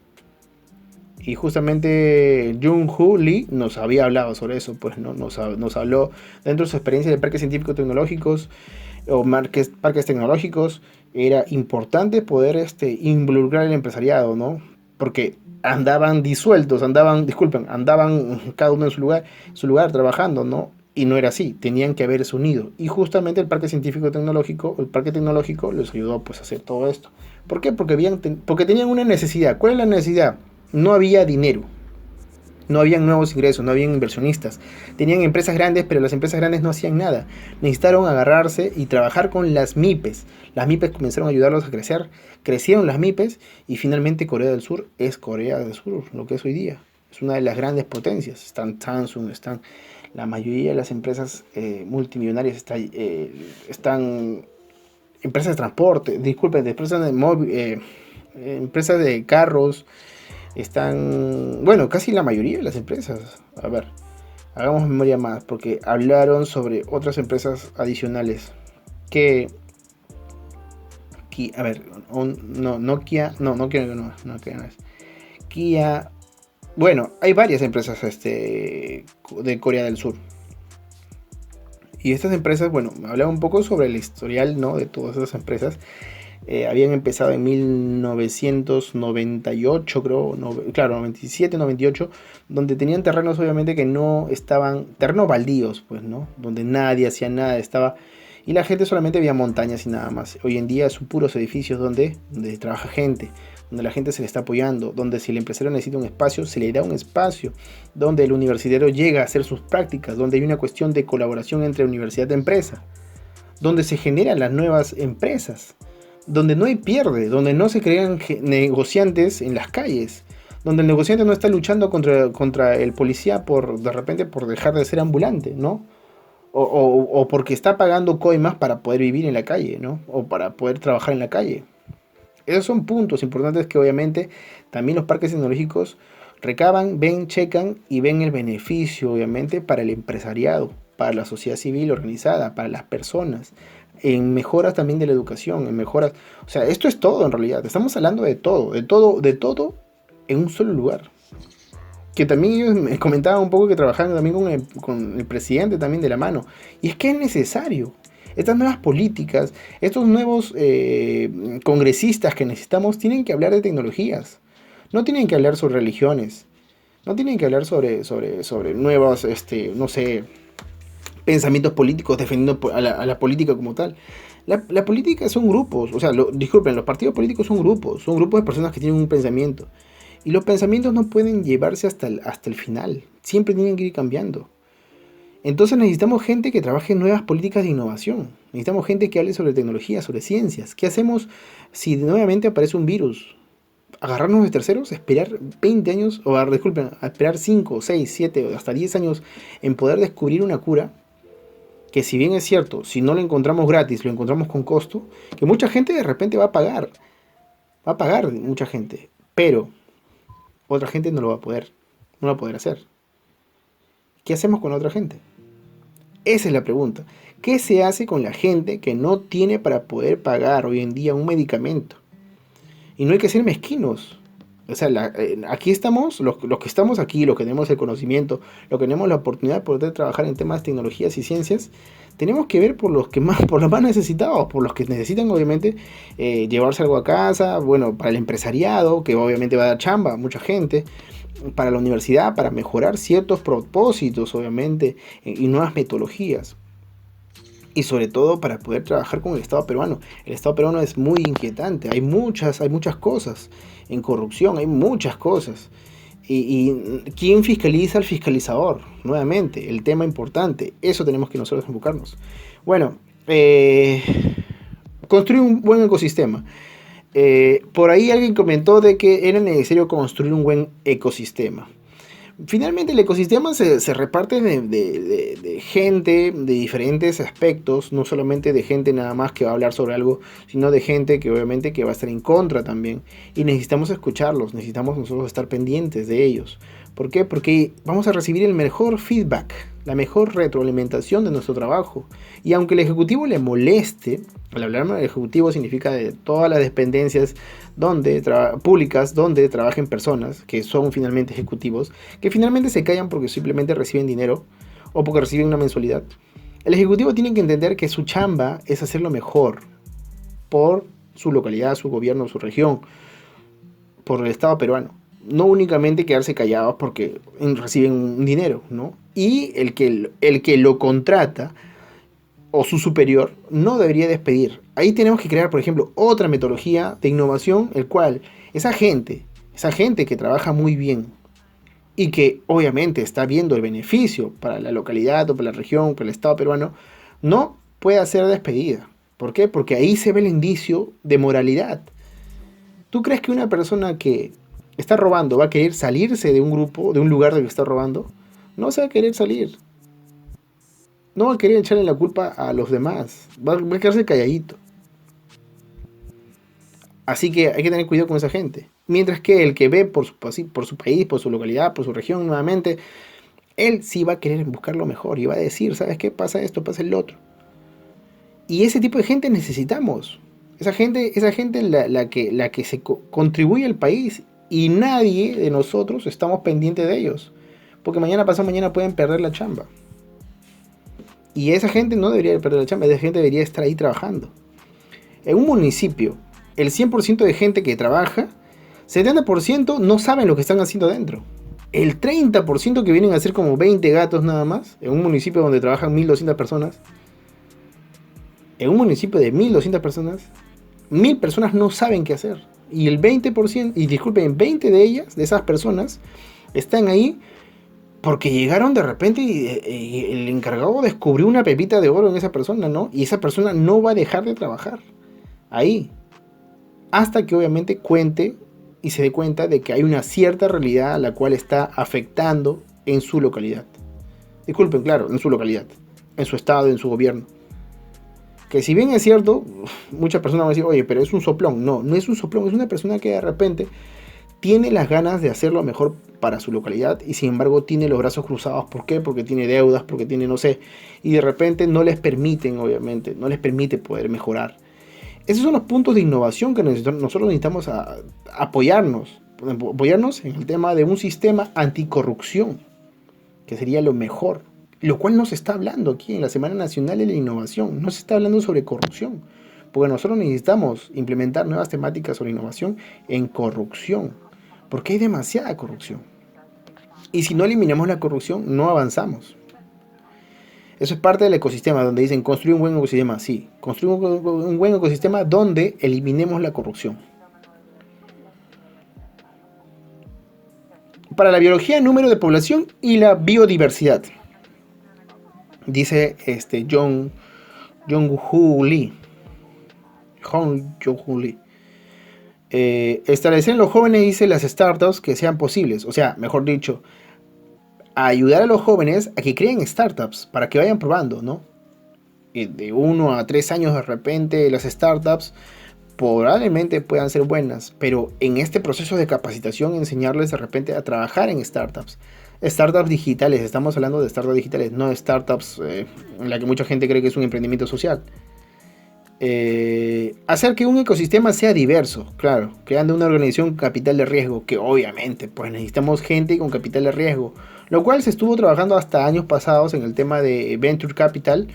Y justamente Jung-Hoo Lee nos había hablado sobre eso, pues, ¿no? Nos habló dentro de su experiencia de parques científicos tecnológicos o parques tecnológicos. Era importante poder involucrar al empresariado, ¿no? Porque andaban disueltos, andaban cada uno en su lugar trabajando, ¿no? Y no era así, tenían que haberse unido. Y justamente el parque científico tecnológico, el parque tecnológico, les ayudó pues a hacer todo esto. ¿Por qué? Porque tenían una necesidad. ¿Cuál es la necesidad? No había dinero. No habían nuevos ingresos, no habían inversionistas. Tenían empresas grandes, pero las empresas grandes no hacían nada. Necesitaron agarrarse y trabajar con las MIPES. Las MIPES comenzaron a ayudarlos a crecer. Crecieron las MIPES y finalmente Corea del Sur es Corea del Sur, lo que es hoy día. Es una de las grandes potencias. Están Samsung, están la mayoría de las empresas multimillonarias, están empresas de transporte, disculpen, empresas de carros. Están, bueno, casi la mayoría de las empresas. A ver, hagamos memoria más, porque hablaron sobre otras empresas adicionales que a ver, Nokia no es. Kia, bueno, hay varias empresas de Corea del Sur. Y estas empresas, bueno, hablaba un poco sobre el historial, ¿no? De todas esas empresas. Habían empezado en 1998, creo, claro, 97, 98, donde tenían terrenos obviamente que no estaban, terrenos baldíos, pues, ¿no? Donde nadie hacía nada, y la gente solamente veía montañas y nada más. Hoy en día son puros edificios donde trabaja gente, donde la gente se le está apoyando, donde si el empresario necesita un espacio, se le da un espacio, donde el universitario llega a hacer sus prácticas, donde hay una cuestión de colaboración entre universidad y empresa, donde se generan las nuevas empresas, donde no hay pierde, donde no se crean negociantes en las calles, donde el negociante no está luchando contra el policía de repente por dejar de ser ambulante, ¿no? O porque está pagando coimas para poder vivir en la calle, ¿no? O para poder trabajar en la calle. Esos son puntos importantes que obviamente también los parques tecnológicos recaban, ven, checan y ven el beneficio obviamente para el empresariado, para la sociedad civil organizada, para las personas, en mejoras también de la educación, en mejoras, o sea, esto es todo en realidad, estamos hablando de todo en un solo lugar. Que también ellos me comentaban un poco que trabajaban también con el presidente también de la mano, y es que es necesario. Estas nuevas políticas, estos nuevos congresistas que necesitamos tienen que hablar de tecnologías, no tienen que hablar sobre religiones, no tienen que hablar sobre nuevos, no sé, pensamientos políticos defendiendo a la política como tal. La política son grupos, o sea, disculpen, los partidos políticos son grupos de personas que tienen un pensamiento. Y los pensamientos no pueden llevarse hasta el final. Siempre tienen que ir cambiando. Entonces necesitamos gente que trabaje en nuevas políticas de innovación. Necesitamos gente que hable sobre tecnología, sobre ciencias. ¿Qué hacemos si nuevamente aparece un virus? ¿Agarrarnos de terceros? ¿Esperar 20 años? O disculpen, a esperar 5, 6, 7 o hasta 10 años en poder descubrir una cura? Que si bien es cierto, si no lo encontramos gratis, lo encontramos con costo, que mucha gente de repente va a pagar. Va a pagar mucha gente. Pero otra gente no lo va a poder. No lo va a poder hacer. ¿Qué hacemos con la otra gente? Esa es la pregunta. ¿Qué se hace con la gente que no tiene para poder pagar hoy en día un medicamento? Y no hay que ser mezquinos. O sea, aquí estamos, los que estamos aquí, los que tenemos el conocimiento, los que tenemos la oportunidad de poder trabajar en temas de tecnologías y ciencias, tenemos que ver por los que más, por los más necesitados, por los que necesitan obviamente llevarse algo a casa, bueno, para el empresariado, que obviamente va a dar chamba a mucha gente, para la universidad, para mejorar ciertos propósitos, obviamente, y nuevas metodologías. Y sobre todo para poder trabajar con el Estado peruano. El Estado peruano es muy inquietante, hay muchas cosas. En corrupción hay muchas cosas. Y ¿quién fiscaliza al fiscalizador? Nuevamente, el tema importante, eso tenemos que nosotros enfocarnos. Bueno, construir un buen ecosistema. Por ahí alguien comentó de que era necesario construir un buen ecosistema. Finalmente el ecosistema se reparte de gente de diferentes aspectos, no solamente de gente nada más que va a hablar sobre algo, sino de gente que obviamente que va a estar en contra también. Y necesitamos escucharlos, necesitamos nosotros estar pendientes de ellos. ¿Por qué? Porque vamos a recibir el mejor feedback, la mejor retroalimentación de nuestro trabajo. Y aunque el ejecutivo le moleste, al hablar del ejecutivo significa de todas las dependencias públicas donde trabajen personas que son finalmente ejecutivos, que finalmente se callan porque simplemente reciben dinero o porque reciben una mensualidad. El ejecutivo tiene que entender que su chamba es hacerlo mejor por su localidad, su gobierno, su región, por el Estado peruano. No únicamente quedarse callados porque reciben un dinero, ¿no? Y el que lo contrata o su superior no debería despedir. Ahí tenemos que crear, por ejemplo, otra metodología de innovación, el cual esa gente que trabaja muy bien y que obviamente está viendo el beneficio para la localidad o para la región, para el Estado peruano, no puede ser despedida. ¿Por qué? Porque ahí se ve el indicio de moralidad. ¿Tú crees que una persona que está robando va a querer salirse de un grupo, de un lugar del que está robando? No se va a querer salir. No va a querer echarle la culpa a los demás. Va a quedarse calladito. Así que hay que tener cuidado con esa gente. Mientras que el que ve por su país, por su localidad, por su región nuevamente, él sí va a querer buscar lo mejor y va a decir, ¿sabes qué? Pasa esto, pasa el otro. Y ese tipo de gente necesitamos. Esa gente la que contribuye al país y nadie de nosotros estamos pendientes de ellos. Porque mañana pasado mañana pueden perder la chamba. Y esa gente no debería perder la chamba, esa gente debería estar ahí trabajando. En un municipio, el 100% de gente que trabaja, 70% no saben lo que están haciendo dentro. El 30% que vienen a ser como 20 gatos nada más, en un municipio donde trabajan 1200 personas, en un municipio de 1200 personas, 1000 personas no saben qué hacer. Y el 20%, y disculpen, 20 de ellas, de esas personas, están ahí porque llegaron de repente y el encargado descubrió una pepita de oro en esa persona, ¿no? Y esa persona no va a dejar de trabajar ahí. Hasta que obviamente cuente y se dé cuenta de que hay una cierta realidad a la cual está afectando en su localidad. Disculpen, claro, en su localidad, en su estado, en su gobierno. Que si bien es cierto, muchas personas van a decir, oye, pero es un soplón. No, no es un soplón, es una persona que de repente tiene las ganas de hacer lo mejor para su localidad y sin embargo tiene los brazos cruzados. ¿Por qué? Porque tiene deudas, porque tiene no sé. Y de repente no les permiten, obviamente, no les permite poder mejorar. Esos son los puntos de innovación que nosotros necesitamos apoyarnos en el tema de un sistema anticorrupción, que sería lo mejor. Lo cual no se está hablando aquí en la Semana Nacional de la Innovación. No se está hablando sobre corrupción. Porque nosotros necesitamos implementar nuevas temáticas sobre innovación en corrupción. Porque hay demasiada corrupción. Y si no eliminamos la corrupción, no avanzamos. Eso es parte del ecosistema, donde dicen construir un buen ecosistema. Sí, construir un buen ecosistema donde eliminemos la corrupción. para la biología, número de población y la biodiversidad. Dice Jong-Hoo Lee. Establecer en los jóvenes, dice, las startups que sean posibles. O sea, mejor dicho, ayudar a los jóvenes a que creen startups para que vayan probando, ¿no? Y de 1 a 3 años de repente las startups probablemente puedan ser buenas, pero en este proceso de capacitación enseñarles de repente a trabajar en startups. Startups digitales, estamos hablando de startups digitales, no de startups en la que mucha gente cree que es un emprendimiento social. Hacer que un ecosistema sea diverso, claro, creando una organización con capital de riesgo, que obviamente pues necesitamos gente con capital de riesgo, lo cual se estuvo trabajando hasta años pasados en el tema de Venture Capital,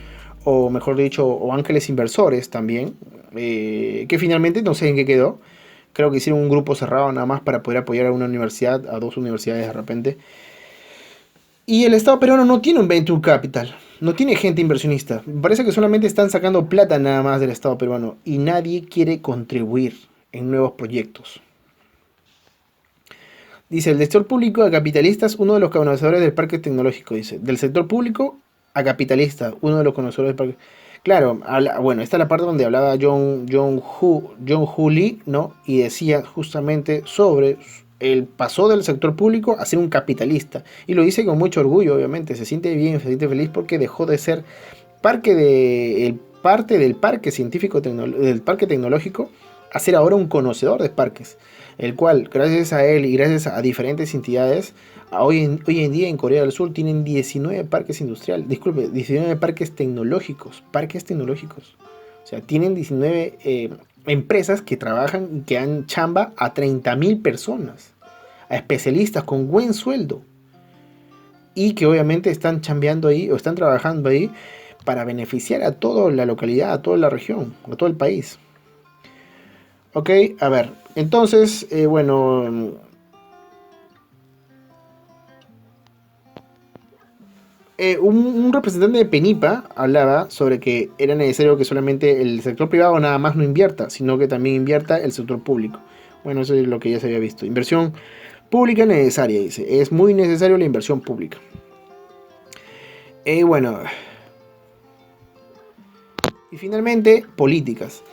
o mejor dicho, o ángeles inversores también, que finalmente no sé en qué quedó. Creo que hicieron un grupo cerrado nada más para poder apoyar a una universidad, a 2 universidades de repente. Y el Estado peruano no tiene un Venture Capital, no tiene gente inversionista. Parece que solamente están sacando plata nada más del Estado peruano y nadie quiere contribuir en nuevos proyectos. Dice, el sector público a capitalistas, uno de los conocedores del parque tecnológico, dice. Del sector público a capitalista, uno de los conocedores del parque. Claro, bueno, esta es la parte donde hablaba Jong-Hoo Lee, ¿no? Y decía justamente sobre el pasó del sector público a ser un capitalista. Y lo dice con mucho orgullo, obviamente. Se siente bien, se siente feliz porque dejó de ser parte del parque científico, del parque tecnológico, a ser ahora un conocedor de parques. El cual, gracias a él y gracias a diferentes entidades, hoy en día en Corea del Sur tienen 19 parques industriales, 19 parques tecnológicos. O sea, tienen 19 empresas que trabajan y que dan chamba a 30.000 personas, a especialistas con buen sueldo, y que obviamente están chambeando ahí o están trabajando ahí para beneficiar a toda la localidad, a toda la región, a todo el país. Ok, a ver, entonces, bueno, un representante de Penipa hablaba sobre que era necesario que solamente el sector privado nada más no invierta, sino que también invierta el sector público. Bueno, eso es lo que ya se había visto. Inversión pública necesaria, dice. Es muy necesario la inversión pública. Bueno. Y finalmente, políticas.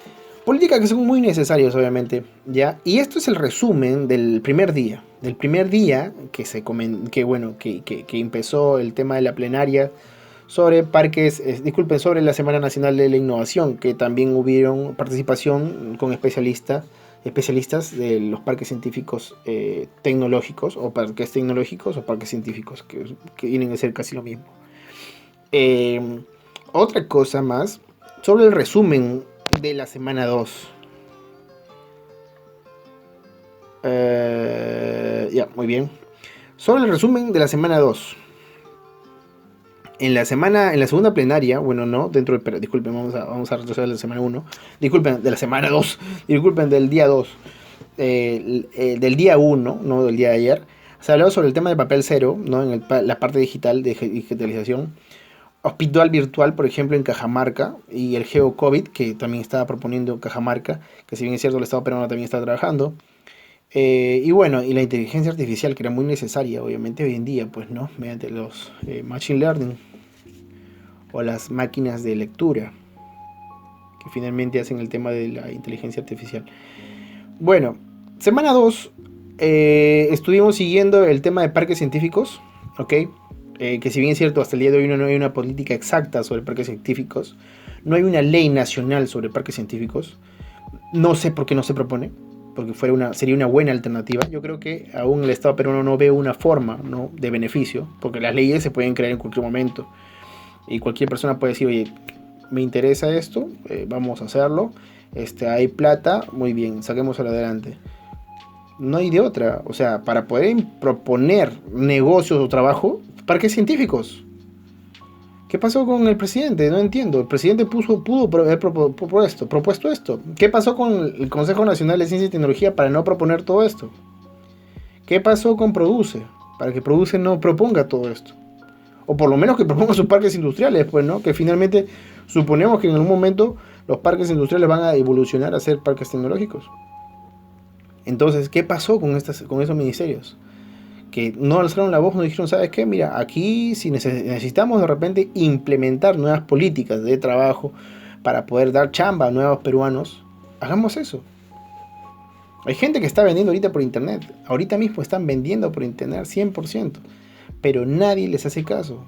Políticas que son muy necesarias, obviamente, ¿ya? Y esto es el resumen del primer día. Del primer día que empezó el tema de la plenaria sobre parques, sobre la Semana Nacional de la Innovación, que también hubieron participación con especialistas de los parques científicos tecnológicos, o parques científicos, que vienen a ser casi lo mismo. Otra cosa más, sobre el resumen de la semana 2. Ya, muy bien. Sobre el resumen de la semana 2. En la segunda plenaria, bueno, no, disculpen, vamos a retroceder la semana 1. Disculpen, de la semana 2. Disculpen, del día 2. Del día 1, no del día de ayer. Se habló sobre el tema del papel cero, ¿no? En la parte digital, de digitalización. Hospital virtual, por ejemplo, en Cajamarca, y el GeoCovid, que también estaba proponiendo Cajamarca, que si bien es cierto el Estado peruano también está trabajando. Y bueno, y la inteligencia artificial, que era muy necesaria, obviamente, hoy en día, pues, ¿no? Mediante los machine learning o las máquinas de lectura, que finalmente hacen el tema de la inteligencia artificial. Bueno, semana 2, estuvimos siguiendo el tema de parques científicos, ¿ok? Que si bien es cierto, hasta el día de hoy no hay una política exacta sobre parques científicos, no hay una ley nacional sobre parques científicos, no sé por qué no se propone, porque sería una buena alternativa. Yo creo que aún el Estado peruano no ve una forma, ¿no?, de beneficio, porque las leyes se pueden crear en cualquier momento, y cualquier persona puede decir, oye, me interesa esto, vamos a hacerlo, hay plata, muy bien, saquémoslo adelante. No hay de otra, o sea, para poder proponer negocios o trabajo, parques científicos. ¿Qué pasó con el presidente? No entiendo. El presidente pudo haber propuesto esto. ¿Qué pasó con el Consejo Nacional de Ciencia y Tecnología para no proponer todo esto? ¿Qué pasó con Produce? Para que Produce no proponga todo esto. O por lo menos que proponga sus parques industriales, pues, ¿no? Que finalmente suponemos que en algún momento los parques industriales van a evolucionar a ser parques tecnológicos. Entonces, ¿qué pasó con esos ministerios? que no alzaron la voz, nos dijeron, ¿sabes qué? Mira, aquí si necesitamos de repente implementar nuevas políticas de trabajo para poder dar chamba a nuevos peruanos, hagamos eso. Hay gente que está vendiendo ahorita por internet, ahorita mismo están vendiendo por internet 100%, pero nadie les hace caso.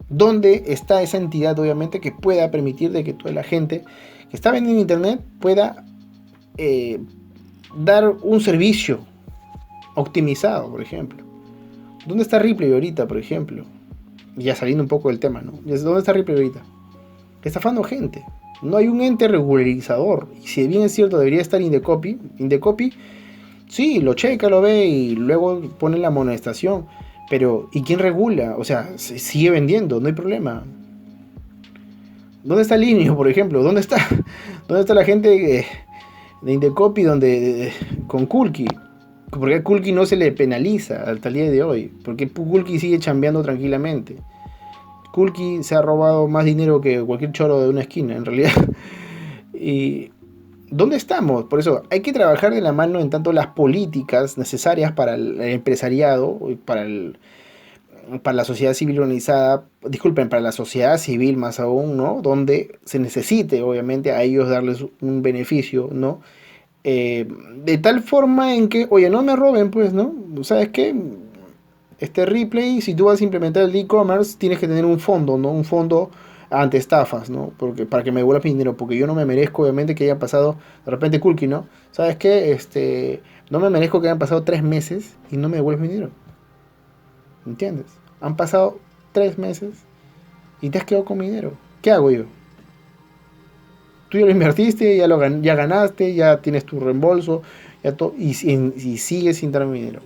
¿Dónde está esa entidad, obviamente, que pueda permitir de que toda la gente que está vendiendo internet pueda dar un servicio optimizado, por ejemplo? ¿Dónde está Ripley ahorita, por ejemplo? Ya saliendo un poco del tema, ¿no? ¿Dónde está Ripley ahorita? Estafando gente. No hay un ente regularizador. Y si bien es cierto, debería estar Indecopy. Indecopy, sí, lo checa, lo ve y luego pone la amonestación. Pero, ¿y quién regula? O sea, sigue vendiendo, no hay problema. ¿Dónde está Linio, por ejemplo? ¿Dónde está la gente de Indecopy con Kulki? ¿Por qué a Kulki no se le penaliza hasta el día de hoy? ¿Por qué Kulki sigue chambeando tranquilamente? Kulki se ha robado más dinero que cualquier choro de una esquina, en realidad. ¿Y dónde estamos? Por eso hay que trabajar de la mano en tanto las políticas necesarias para el empresariado, para la sociedad civil organizada, disculpen, para la sociedad civil más aún, ¿no? Donde se necesite, obviamente, a ellos darles un beneficio, ¿no? De tal forma en que, oye, no me roben, pues, ¿no? ¿Sabes qué? Ripley, si tú vas a implementar el e-commerce, tienes que tener un fondo, ¿no? Un fondo ante estafas, ¿no? Porque, para que me devuelvas mi dinero, porque yo no me merezco, obviamente, que hayan pasado, de repente, Kulki, ¿no? ¿Sabes qué? No me merezco que hayan pasado 3 meses y no me devuelves mi dinero. ¿Entiendes? Han pasado 3 meses y te has quedado con mi dinero. ¿Qué hago yo? Tú ya lo invertiste, ya ganaste, ya tienes tu reembolso, ya y sigues sin darme mi dinero.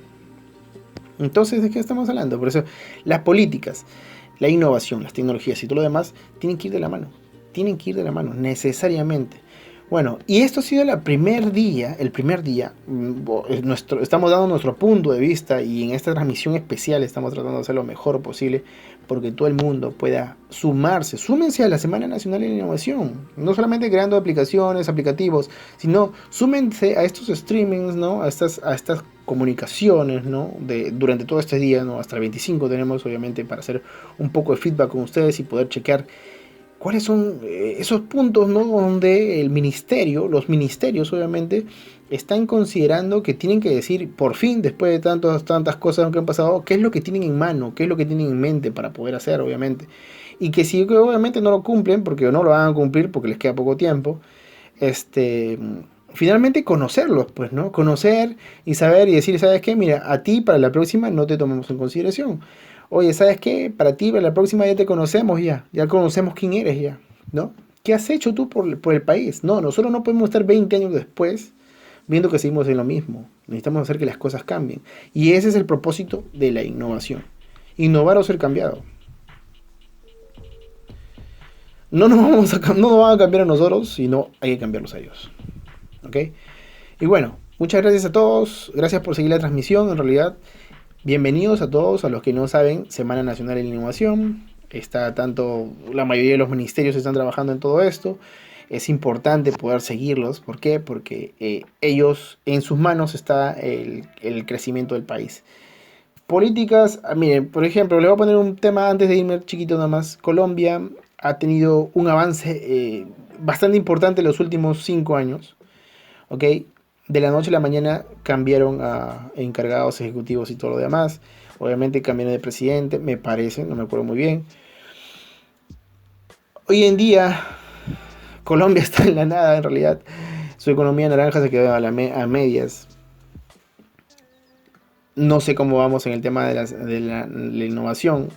Entonces, ¿de qué estamos hablando? Por eso, las políticas, la innovación, las tecnologías y todo lo demás tienen que ir de la mano. Tienen que ir de la mano, necesariamente. Bueno, y esto ha sido el primer día, estamos dando nuestro punto de vista y en esta transmisión especial estamos tratando de hacer lo mejor posible porque todo el mundo pueda súmense a la Semana Nacional de la Innovación, no solamente creando aplicaciones, aplicativos, sino súmense a estos streamings, ¿no? A estas comunicaciones, ¿no? Durante todo este día, ¿no? Hasta el 25 tenemos, obviamente, para hacer un poco de feedback con ustedes y poder chequear cuáles son esos puntos, ¿no? Donde los ministerios, obviamente, están considerando que tienen que decir, por fin, después de tantas cosas que han pasado, qué es lo que tienen en mano, qué es lo que tienen en mente para poder hacer, obviamente. Y que si obviamente no lo cumplen, porque no lo van a cumplir porque les queda poco tiempo, finalmente conocerlos, pues, ¿no? Conocer y saber y decir, ¿sabes qué? Mira, a ti para la próxima no te tomamos en consideración. Oye, ¿sabes qué? Para ti, para la próxima ya te conocemos ya conocemos quién eres ya, ¿no? ¿Qué has hecho tú por el país? No, nosotros no podemos estar 20 años después viendo que seguimos en lo mismo. Necesitamos hacer que las cosas cambien. Y ese es el propósito de la innovación. Innovar o ser cambiado. No nos van a cambiar a nosotros, sino hay que cambiarlos a ellos. ¿Ok? Y bueno, muchas gracias a todos. Gracias por seguir la transmisión, en realidad. Bienvenidos a todos, a los que no saben, Semana Nacional de la Innovación. La mayoría de los ministerios están trabajando en todo esto. Es importante poder seguirlos. ¿Por qué? Porque ellos, en sus manos está el crecimiento del país. Políticas, miren, por ejemplo, le voy a poner un tema antes de irme chiquito nada más. Colombia ha tenido un avance bastante importante en los últimos 5 años. ¿Ok? De la noche a la mañana cambiaron a encargados ejecutivos y todo lo demás. Obviamente cambiaron de presidente, me parece, no me acuerdo muy bien. Hoy en día, Colombia está en la nada, en realidad. Su economía naranja se quedó a medias. No sé cómo vamos en el tema de la innovación.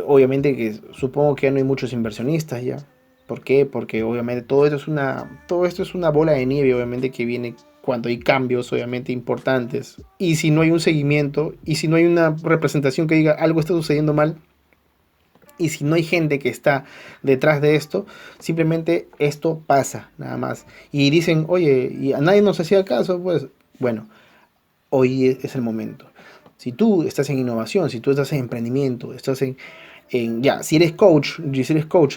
Obviamente que supongo que ya no hay muchos inversionistas ya. ¿Por qué? Porque obviamente todo esto es una bola de nieve, obviamente, que viene cuando hay cambios, obviamente, importantes. Y si no hay un seguimiento, y si no hay una representación que diga algo está sucediendo mal, y si no hay gente que está detrás de esto, simplemente esto pasa, nada más. Y dicen, oye, y a nadie nos hacía caso, pues, bueno, hoy es el momento. Si tú estás en innovación, si tú estás en emprendimiento, estás si eres coach,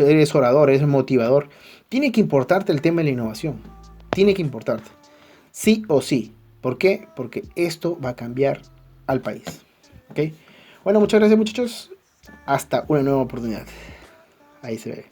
eres orador, eres motivador, tiene que importarte el tema de la innovación. Tiene que importarte. Sí o sí. ¿Por qué? Porque esto va a cambiar al país. ¿Ok? Bueno, muchas gracias muchachos. Hasta una nueva oportunidad. Ahí se ve.